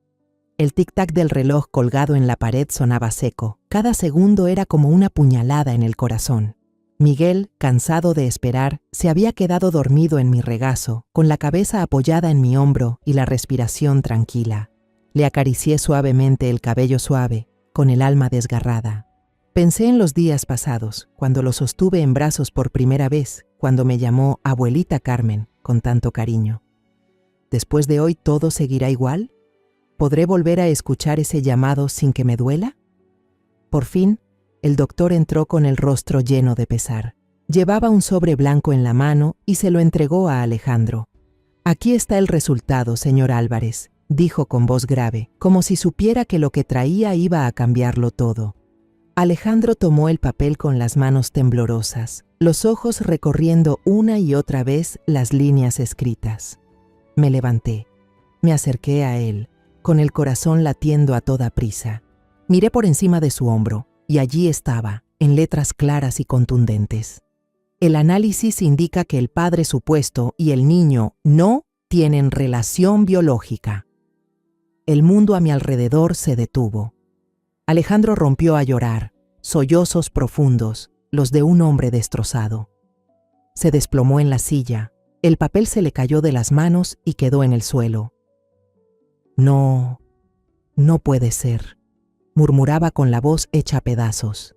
El tic-tac del reloj colgado en la pared sonaba seco. Cada segundo era como una puñalada en el corazón. Miguel, cansado de esperar, se había quedado dormido en mi regazo, con la cabeza apoyada en mi hombro y la respiración tranquila. Le acaricié suavemente el cabello suave, con el alma desgarrada. Pensé en los días pasados, cuando lo sostuve en brazos por primera vez, cuando me llamó Abuelita Carmen, con tanto cariño. ¿Después de hoy todo seguirá igual? ¿Podré volver a escuchar ese llamado sin que me duela? Por fin, el doctor entró con el rostro lleno de pesar. Llevaba un sobre blanco en la mano y se lo entregó a Alejandro. «Aquí está el resultado, señor Álvarez», dijo con voz grave, como si supiera que lo que traía iba a cambiarlo todo. Alejandro tomó el papel con las manos temblorosas, los ojos recorriendo una y otra vez las líneas escritas. Me levanté. Me acerqué a él, con el corazón latiendo a toda prisa. Miré por encima de su hombro, y allí estaba, en letras claras y contundentes. El análisis indica que el padre supuesto y el niño no tienen relación biológica. El mundo a mi alrededor se detuvo. Alejandro rompió a llorar, sollozos profundos, los de un hombre destrozado. Se desplomó en la silla, el papel se le cayó de las manos y quedó en el suelo. «No, no puede ser», murmuraba con la voz hecha pedazos.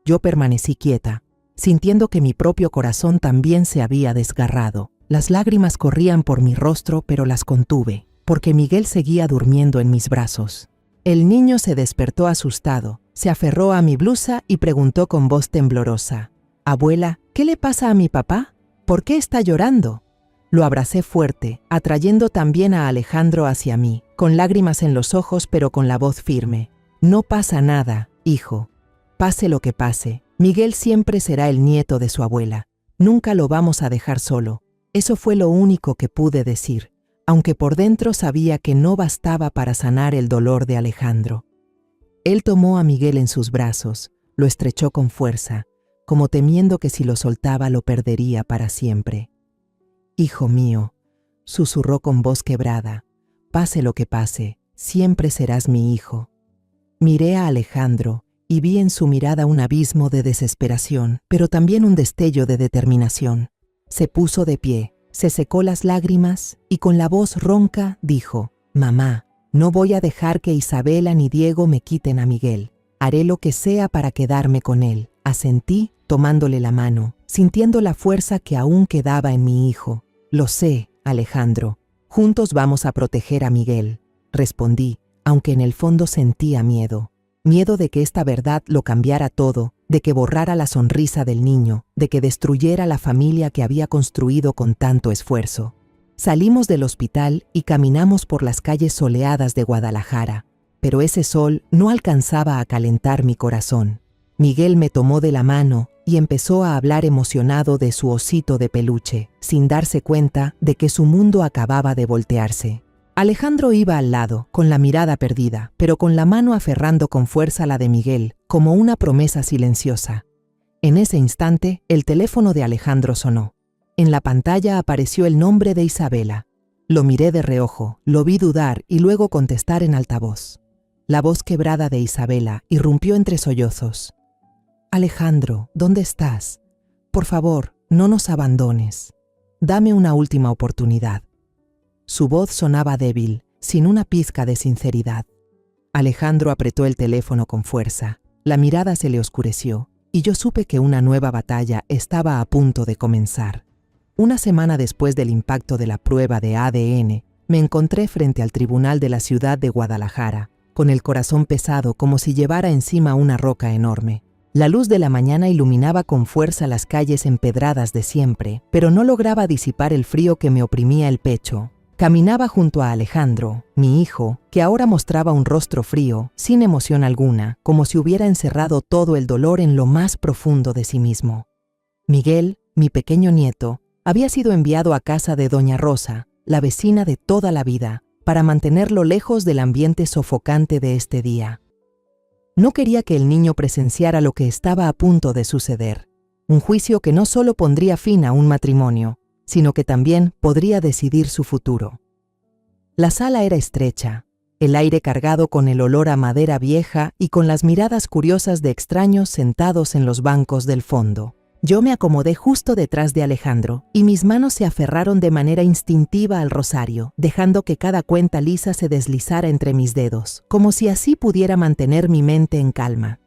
Yo permanecí quieta, sintiendo que mi propio corazón también se había desgarrado. Las lágrimas corrían por mi rostro, pero las contuve, porque Miguel seguía durmiendo en mis brazos. El niño se despertó asustado, se aferró a mi blusa y preguntó con voz temblorosa: «Abuela, ¿qué le pasa a mi papá? ¿Por qué está llorando?». Lo abracé fuerte, atrayendo también a Alejandro hacia mí, con lágrimas en los ojos pero con la voz firme. «No pasa nada, hijo. Pase lo que pase, Miguel siempre será el nieto de su abuela. Nunca lo vamos a dejar solo». Eso fue lo único que pude decir, aunque por dentro sabía que no bastaba para sanar el dolor de Alejandro. Él tomó a Miguel en sus brazos, lo estrechó con fuerza, como temiendo que si lo soltaba lo perdería para siempre. «Hijo mío», susurró con voz quebrada, «pase lo que pase, siempre serás mi hijo». Miré a Alejandro y vi en su mirada un abismo de desesperación, pero también un destello de determinación. Se puso de pie, se secó las lágrimas y con la voz ronca dijo: «Mamá, no voy a dejar que Isabela ni Diego me quiten a Miguel. Haré lo que sea para quedarme con él». Asentí, tomándole la mano, sintiendo la fuerza que aún quedaba en mi hijo. «Lo sé, Alejandro. Juntos vamos a proteger a Miguel», respondí, aunque en el fondo sentía miedo. Miedo de que esta verdad lo cambiara todo, de que borrara la sonrisa del niño, de que destruyera la familia que había construido con tanto esfuerzo. Salimos del hospital y caminamos por las calles soleadas de Guadalajara, pero ese sol no alcanzaba a calentar mi corazón. Miguel me tomó de la mano y empezó a hablar emocionado de su osito de peluche, sin darse cuenta de que su mundo acababa de voltearse. Alejandro iba al lado, con la mirada perdida, pero con la mano aferrando con fuerza la de Miguel, como una promesa silenciosa. En ese instante, el teléfono de Alejandro sonó. En la pantalla apareció el nombre de Isabela. Lo miré de reojo, lo vi dudar y luego contestar en altavoz. La voz quebrada de Isabela irrumpió entre sollozos. «Alejandro, ¿dónde estás? Por favor, no nos abandones. Dame una última oportunidad». Su voz sonaba débil, sin una pizca de sinceridad. Alejandro apretó el teléfono con fuerza. La mirada se le oscureció, y yo supe que una nueva batalla estaba a punto de comenzar. Una semana después del impacto de la prueba de ADN, me encontré frente al tribunal de la ciudad de Guadalajara, con el corazón pesado como si llevara encima una roca enorme. La luz de la mañana iluminaba con fuerza las calles empedradas de siempre, pero no lograba disipar el frío que me oprimía el pecho. Caminaba junto a Alejandro, mi hijo, que ahora mostraba un rostro frío, sin emoción alguna, como si hubiera encerrado todo el dolor en lo más profundo de sí mismo. Miguel, mi pequeño nieto, había sido enviado a casa de doña Rosa, la vecina de toda la vida, para mantenerlo lejos del ambiente sofocante de este día. No quería que el niño presenciara lo que estaba a punto de suceder, un juicio que no solo pondría fin a un matrimonio, sino que también podría decidir su futuro. La sala era estrecha, el aire cargado con el olor a madera vieja y con las miradas curiosas de extraños sentados en los bancos del fondo. Yo me acomodé justo detrás de Alejandro y mis manos se aferraron de manera instintiva al rosario, dejando que cada cuenta lisa se deslizara entre mis dedos, como si así pudiera mantener mi mente en calma.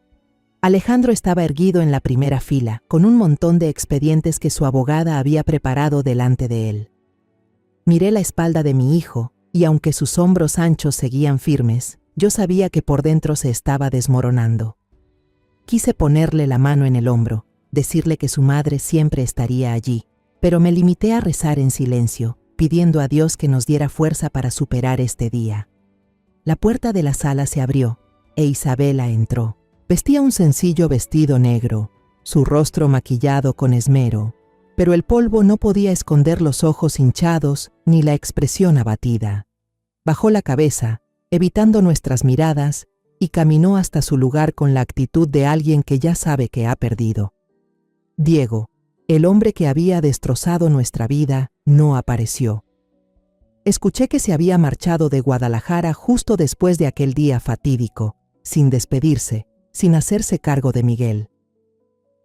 Alejandro estaba erguido en la primera fila, con un montón de expedientes que su abogada había preparado delante de él. Miré la espalda de mi hijo, y aunque sus hombros anchos seguían firmes, yo sabía que por dentro se estaba desmoronando. Quise ponerle la mano en el hombro, decirle que su madre siempre estaría allí, pero me limité a rezar en silencio, pidiendo a Dios que nos diera fuerza para superar este día. La puerta de la sala se abrió, e Isabela entró. Vestía un sencillo vestido negro, su rostro maquillado con esmero, pero el polvo no podía esconder los ojos hinchados ni la expresión abatida. Bajó la cabeza, evitando nuestras miradas, y caminó hasta su lugar con la actitud de alguien que ya sabe que ha perdido. Diego, el hombre que había destrozado nuestra vida, no apareció. Escuché que se había marchado de Guadalajara justo después de aquel día fatídico, sin despedirse, sin hacerse cargo de Miguel.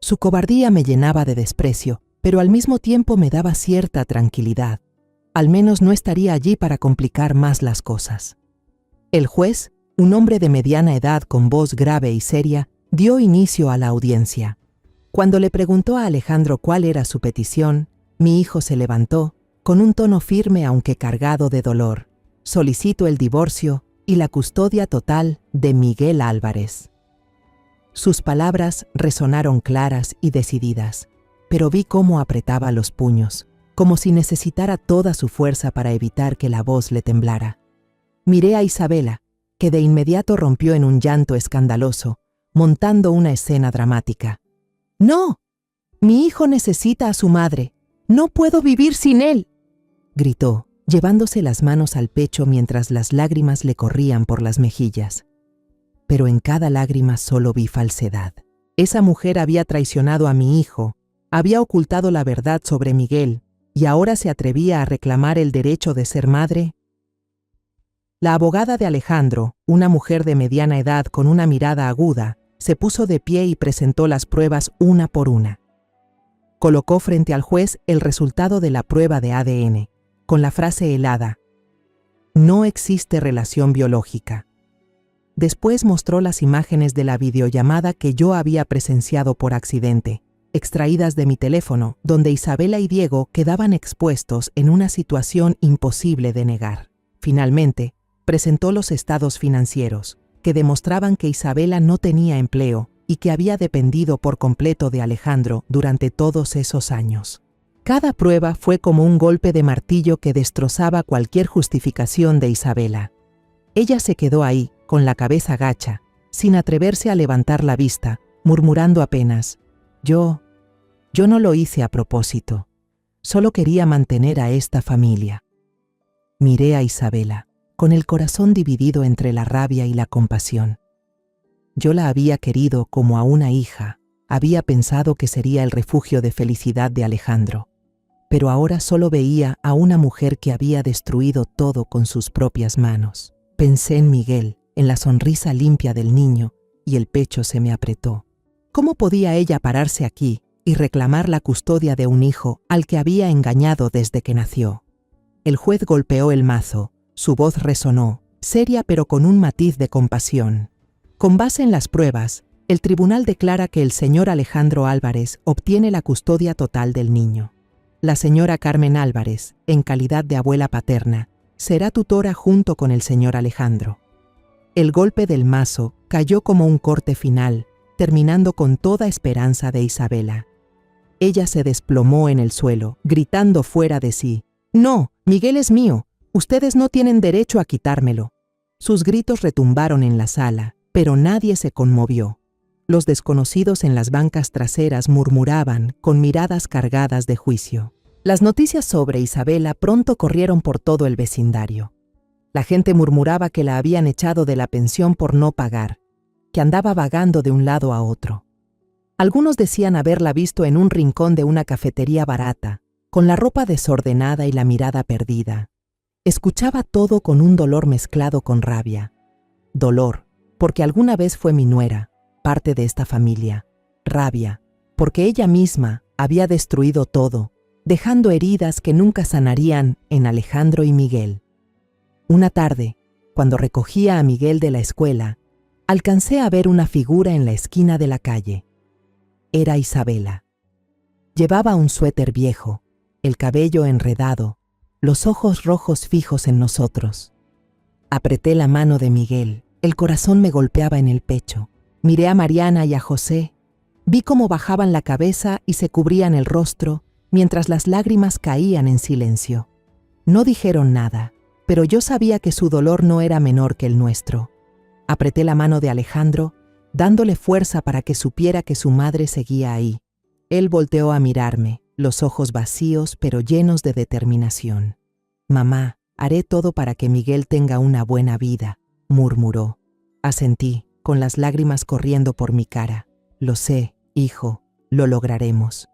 Su cobardía me llenaba de desprecio, pero al mismo tiempo me daba cierta tranquilidad. Al menos no estaría allí para complicar más las cosas. El juez, un hombre de mediana edad con voz grave y seria, dio inicio a la audiencia. Cuando le preguntó a Alejandro cuál era su petición, mi hijo se levantó, con un tono firme aunque cargado de dolor. Solicito el divorcio y la custodia total de Miguel Álvarez. Sus palabras resonaron claras y decididas, pero vi cómo apretaba los puños, como si necesitara toda su fuerza para evitar que la voz le temblara. Miré a Isabela, que de inmediato rompió en un llanto escandaloso, montando una escena dramática. «¡No! Mi hijo necesita a su madre. ¡No puedo vivir sin él!», gritó, llevándose las manos al pecho mientras las lágrimas le corrían por las mejillas. Pero en cada lágrima solo vi falsedad. Esa mujer había traicionado a mi hijo, había ocultado la verdad sobre Miguel, y ahora se atrevía a reclamar el derecho de ser madre. La abogada de Alejandro, una mujer de mediana edad con una mirada aguda, se puso de pie y presentó las pruebas una por una. Colocó frente al juez el resultado de la prueba de ADN, con la frase helada: «No existe relación biológica». Después mostró las imágenes de la videollamada que yo había presenciado por accidente, extraídas de mi teléfono, donde Isabela y Diego quedaban expuestos en una situación imposible de negar. Finalmente, presentó los estados financieros, que demostraban que Isabela no tenía empleo y que había dependido por completo de Alejandro durante todos esos años. Cada prueba fue como un golpe de martillo que destrozaba cualquier justificación de Isabela. Ella se quedó ahí, con la cabeza gacha, sin atreverse a levantar la vista, murmurando apenas: Yo no lo hice a propósito. Solo quería mantener a esta familia. Miré a Isabela, con el corazón dividido entre la rabia y la compasión. Yo la había querido como a una hija, había pensado que sería el refugio de felicidad de Alejandro, pero ahora solo veía a una mujer que había destruido todo con sus propias manos. Pensé en Miguel, en la sonrisa limpia del niño, y el pecho se me apretó. ¿Cómo podía ella pararse aquí y reclamar la custodia de un hijo al que había engañado desde que nació? El juez golpeó el mazo, su voz resonó, seria pero con un matiz de compasión. Con base en las pruebas, el tribunal declara que el señor Alejandro Álvarez obtiene la custodia total del niño. La señora Carmen Álvarez, en calidad de abuela paterna, será tutora junto con el señor Alejandro. El golpe del mazo cayó como un corte final, terminando con toda esperanza de Isabela. Ella se desplomó en el suelo, gritando fuera de sí: «No, Miguel es mío, ustedes no tienen derecho a quitármelo». Sus gritos retumbaron en la sala, pero nadie se conmovió. Los desconocidos en las bancas traseras murmuraban con miradas cargadas de juicio. Las noticias sobre Isabela pronto corrieron por todo el vecindario. La gente murmuraba que la habían echado de la pensión por no pagar, que andaba vagando de un lado a otro. Algunos decían haberla visto en un rincón de una cafetería barata, con la ropa desordenada y la mirada perdida. Escuchaba todo con un dolor mezclado con rabia. Dolor, porque alguna vez fue mi nuera, parte de esta familia. Rabia, porque ella misma había destruido todo, dejando heridas que nunca sanarían en Alejandro y Miguel. Una tarde, cuando recogía a Miguel de la escuela, alcancé a ver una figura en la esquina de la calle. Era Isabela. Llevaba un suéter viejo, el cabello enredado, los ojos rojos fijos en nosotros. Apreté la mano de Miguel, el corazón me golpeaba en el pecho. Miré a Mariana y a José, vi cómo bajaban la cabeza y se cubrían el rostro, mientras las lágrimas caían en silencio. No dijeron nada, pero yo sabía que su dolor no era menor que el nuestro. Apreté la mano de Alejandro, dándole fuerza para que supiera que su madre seguía ahí. Él volteó a mirarme, los ojos vacíos pero llenos de determinación. «Mamá, haré todo para que Miguel tenga una buena vida», murmuró. Asentí, con las lágrimas corriendo por mi cara. «Lo sé, hijo, lo lograremos».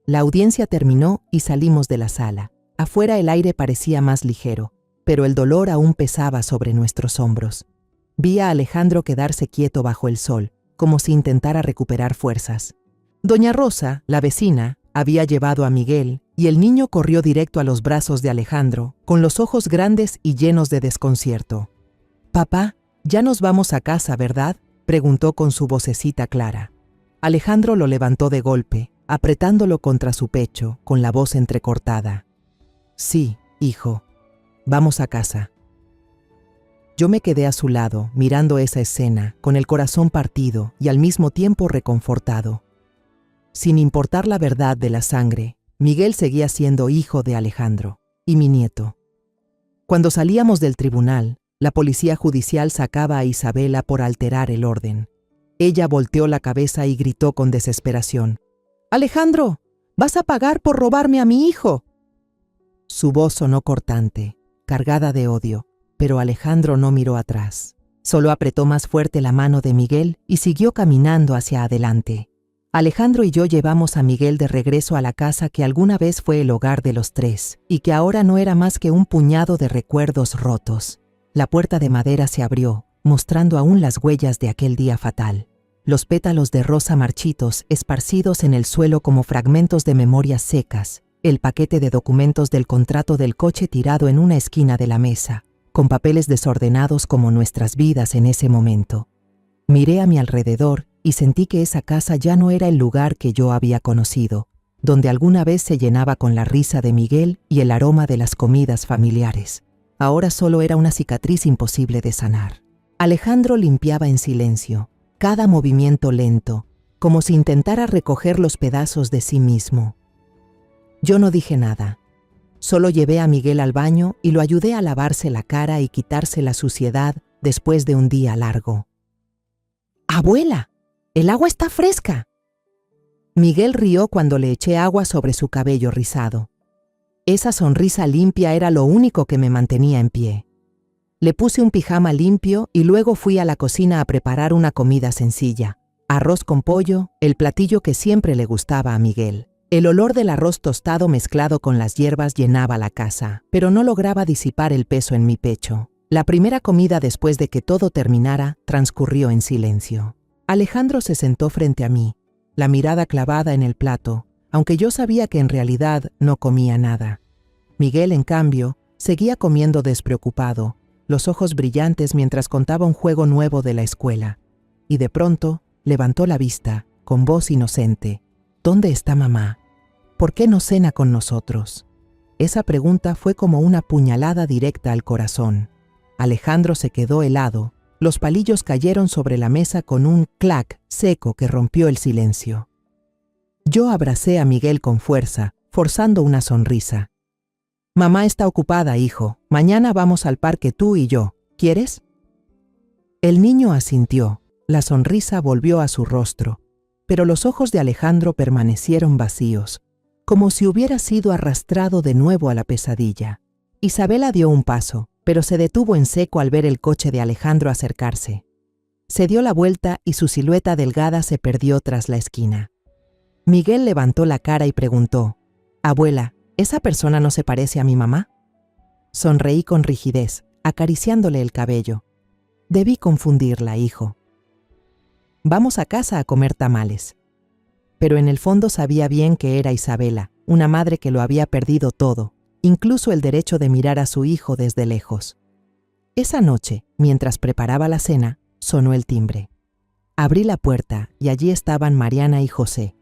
La audiencia terminó y salimos de la sala. Afuera el aire parecía más ligero, pero el dolor aún pesaba sobre nuestros hombros. Vi a Alejandro quedarse quieto bajo el sol, como si intentara recuperar fuerzas. Doña Rosa, la vecina, había llevado a Miguel y el niño corrió directo a los brazos de Alejandro, con los ojos grandes y llenos de desconcierto. «Papá, ya nos vamos a casa, ¿verdad?», preguntó con su vocecita clara. Alejandro lo levantó de golpe, apretándolo contra su pecho, con la voz entrecortada. «Sí, hijo, vamos a casa». Yo me quedé a su lado, mirando esa escena, con el corazón partido y al mismo tiempo reconfortado. Sin importar la verdad de la sangre, Miguel seguía siendo hijo de Alejandro, y mi nieto. Cuando salíamos del tribunal, la policía judicial sacaba a Isabela por alterar el orden. Ella volteó la cabeza y gritó con desesperación: «¡Alejandro! ¡Vas a pagar por robarme a mi hijo!». Su voz sonó cortante, cargada de odio, pero Alejandro no miró atrás. Solo apretó más fuerte la mano de Miguel y siguió caminando hacia adelante. Alejandro y yo llevamos a Miguel de regreso a la casa que alguna vez fue el hogar de los tres y que ahora no era más que un puñado de recuerdos rotos. La puerta de madera se abrió, mostrando aún las huellas de aquel día fatal. Los pétalos de rosa marchitos esparcidos en el suelo como fragmentos de memorias secas, el paquete de documentos del contrato del coche tirado en una esquina de la mesa, con papeles desordenados como nuestras vidas en ese momento. Miré a mi alrededor y sentí que esa casa ya no era el lugar que yo había conocido, donde alguna vez se llenaba con la risa de Miguel y el aroma de las comidas familiares. Ahora solo era una cicatriz imposible de sanar. Alejandro limpiaba en silencio, cada movimiento lento, como si intentara recoger los pedazos de sí mismo. Yo no dije nada. Solo llevé a Miguel al baño y lo ayudé a lavarse la cara y quitarse la suciedad después de un día largo. ¡Abuela! ¡El agua está fresca! Miguel rió cuando le eché agua sobre su cabello rizado. Esa sonrisa limpia era lo único que me mantenía en pie. Le puse un pijama limpio y luego fui a la cocina a preparar una comida sencilla. Arroz con pollo, el platillo que siempre le gustaba a Miguel. El olor del arroz tostado mezclado con las hierbas llenaba la casa, pero no lograba disipar el peso en mi pecho. La primera comida después de que todo terminara transcurrió en silencio. Alejandro se sentó frente a mí, la mirada clavada en el plato, aunque yo sabía que en realidad no comía nada. Miguel, en cambio, seguía comiendo despreocupado, los ojos brillantes mientras contaba un juego nuevo de la escuela. Y de pronto levantó la vista, con voz inocente. ¿Dónde está mamá? ¿Por qué no cena con nosotros? Esa pregunta fue como una puñalada directa al corazón. Alejandro se quedó helado. Los palillos cayeron sobre la mesa con un clac seco que rompió el silencio. Yo abracé a Miguel con fuerza, forzando una sonrisa. Mamá está ocupada, hijo. Mañana vamos al parque tú y yo. ¿Quieres? El niño asintió. La sonrisa volvió a su rostro, pero los ojos de Alejandro permanecieron vacíos, como si hubiera sido arrastrado de nuevo a la pesadilla. Isabela dio un paso, pero se detuvo en seco al ver el coche de Alejandro acercarse. Se dio la vuelta y su silueta delgada se perdió tras la esquina. Miguel levantó la cara y preguntó, «Abuela, ¿esa persona no se parece a mi mamá?» Sonreí con rigidez, acariciándole el cabello. «Debí confundirla, hijo. Vamos a casa a comer tamales». Pero en el fondo sabía bien que era Isabela, una madre que lo había perdido todo, incluso el derecho de mirar a su hijo desde lejos. Esa noche, mientras preparaba la cena, sonó el timbre. Abrí la puerta y allí estaban Mariana y José,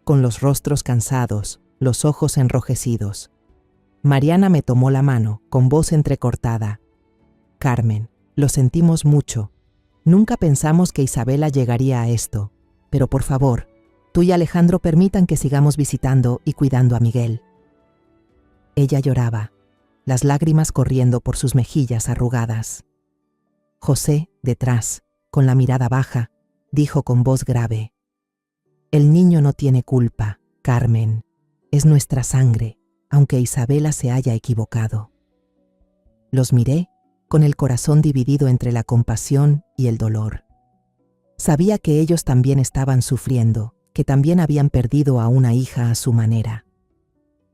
con los rostros cansados, los ojos enrojecidos. Mariana me tomó la mano, con voz entrecortada. «Carmen, lo sentimos mucho. Nunca pensamos que Isabela llegaría a esto, pero por favor, tú y Alejandro permitan que sigamos visitando y cuidando a Miguel». Ella lloraba, las lágrimas corriendo por sus mejillas arrugadas. José, detrás, con la mirada baja, dijo con voz grave, «El niño no tiene culpa, Carmen. Es nuestra sangre, aunque Isabela se haya equivocado». Los miré, con el corazón dividido entre la compasión y el dolor. Sabía que ellos también estaban sufriendo, que también habían perdido a una hija a su manera.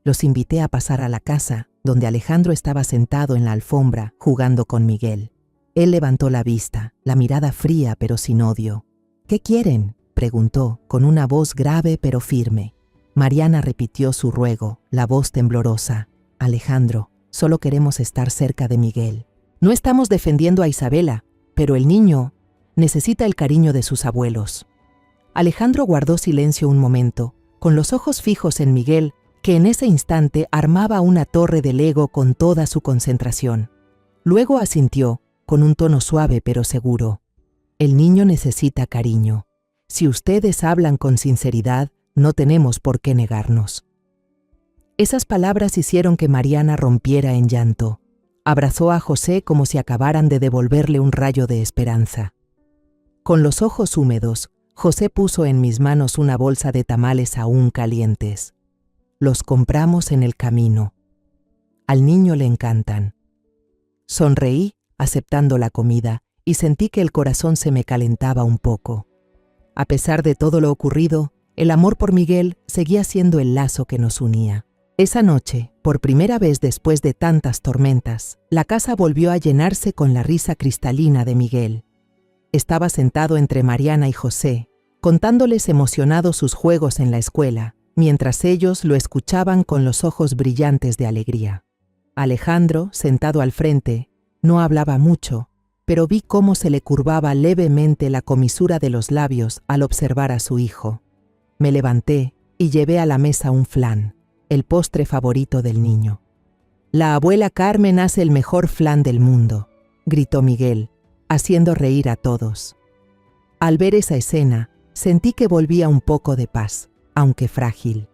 Los invité a pasar a la casa, donde Alejandro estaba sentado en la alfombra, jugando con Miguel. Él levantó la vista, la mirada fría pero sin odio. «¿Qué quieren?», preguntó, con una voz grave pero firme. Mariana repitió su ruego, la voz temblorosa. «Alejandro, solo queremos estar cerca de Miguel. No estamos defendiendo a Isabela, pero el niño necesita el cariño de sus abuelos». Alejandro guardó silencio un momento, con los ojos fijos en Miguel, que en ese instante armaba una torre de Lego con toda su concentración. Luego asintió, con un tono suave pero seguro. «El niño necesita cariño. Si ustedes hablan con sinceridad, no tenemos por qué negarnos». Esas palabras hicieron que Mariana rompiera en llanto. Abrazó a José como si acabaran de devolverle un rayo de esperanza. Con los ojos húmedos, José puso en mis manos una bolsa de tamales aún calientes. «Los compramos en el camino. Al niño le encantan». Sonreí, aceptando la comida, y sentí que el corazón se me calentaba un poco. A pesar de todo lo ocurrido, el amor por Miguel seguía siendo el lazo que nos unía. Esa noche, por primera vez después de tantas tormentas, la casa volvió a llenarse con la risa cristalina de Miguel. Estaba sentado entre Mariana y José, contándoles emocionados sus juegos en la escuela, mientras ellos lo escuchaban con los ojos brillantes de alegría. Alejandro, sentado al frente, no hablaba mucho, pero vi cómo se le curvaba levemente la comisura de los labios al observar a su hijo. Me levanté y llevé a la mesa un flan, el postre favorito del niño. «La abuela Carmen hace el mejor flan del mundo», gritó Miguel, haciendo reír a todos. Al ver esa escena, sentí que volvía un poco de paz, aunque frágil.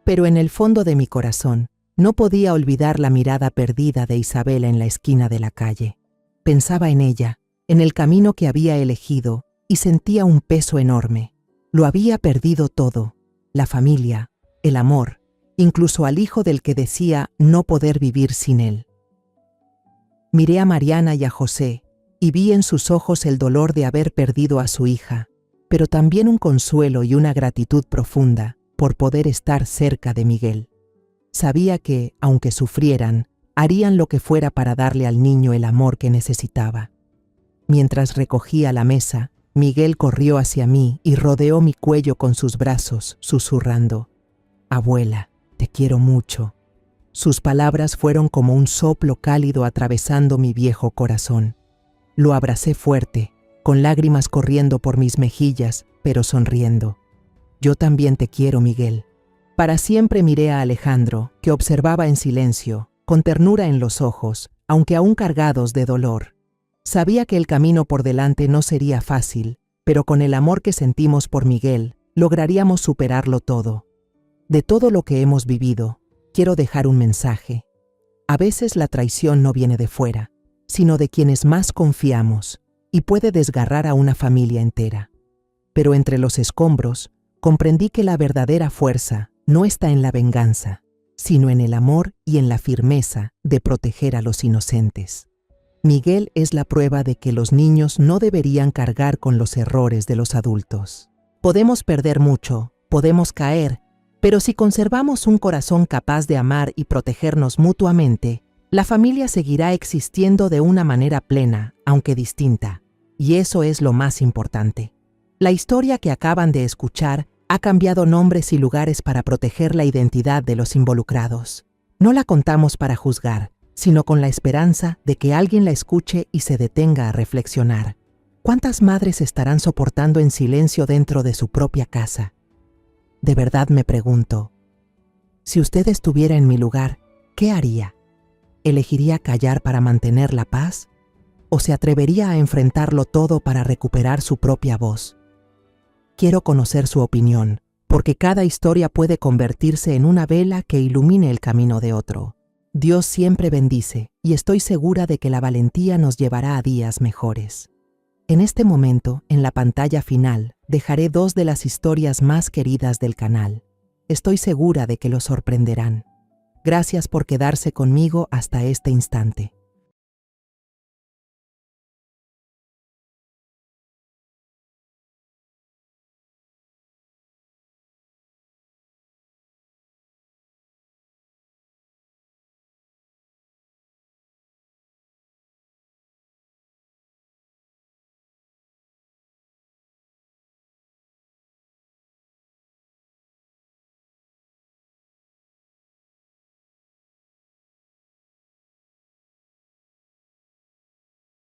Pero en el fondo de mi corazón, no podía olvidar la mirada perdida de Isabel en la esquina de la calle. Pensaba en ella, en el camino que había elegido, y sentía un peso enorme. Lo había perdido todo: la familia, el amor, incluso al hijo del que decía no poder vivir sin él. Miré a Mariana y a José, y vi en sus ojos el dolor de haber perdido a su hija, pero también un consuelo y una gratitud profunda por poder estar cerca de Miguel. Sabía que, aunque sufrieran, harían lo que fuera para darle al niño el amor que necesitaba. Mientras recogía la mesa, Miguel corrió hacia mí y rodeó mi cuello con sus brazos, susurrando: «Abuela, te quiero mucho». Sus palabras fueron como un soplo cálido atravesando mi viejo corazón. Lo abracé fuerte, con lágrimas corriendo por mis mejillas, pero sonriendo. «Yo también te quiero, Miguel». Para siempre miré a Alejandro, que observaba en silencio, con ternura en los ojos, aunque aún cargados de dolor. Sabía que el camino por delante no sería fácil, pero con el amor que sentimos por Miguel, lograríamos superarlo todo. De todo lo que hemos vivido, quiero dejar un mensaje. A veces la traición no viene de fuera, sino de quienes más confiamos, y puede desgarrar a una familia entera. Pero entre los escombros, comprendí que la verdadera fuerza no está en la venganza, sino en el amor y en la firmeza de proteger a los inocentes. Miguel es la prueba de que los niños no deberían cargar con los errores de los adultos. Podemos perder mucho, podemos caer, pero si conservamos un corazón capaz de amar y protegernos mutuamente, la familia seguirá existiendo de una manera plena, aunque distinta, y eso es lo más importante. La historia que acaban de escuchar ha cambiado nombres y lugares para proteger la identidad de los involucrados. No la contamos para juzgar, sino con la esperanza de que alguien la escuche y se detenga a reflexionar. ¿Cuántas madres estarán soportando en silencio dentro de su propia casa? De verdad me pregunto, si usted estuviera en mi lugar, ¿qué haría? ¿Elegiría callar para mantener la paz? ¿O se atrevería a enfrentarlo todo para recuperar su propia voz? Quiero conocer su opinión, porque cada historia puede convertirse en una vela que ilumine el camino de otro. Dios siempre bendice, y estoy segura de que la valentía nos llevará a días mejores. En este momento, en la pantalla final, dejaré 2 de las historias más queridas del canal. Estoy segura de que los sorprenderán. Gracias por quedarse conmigo hasta este instante.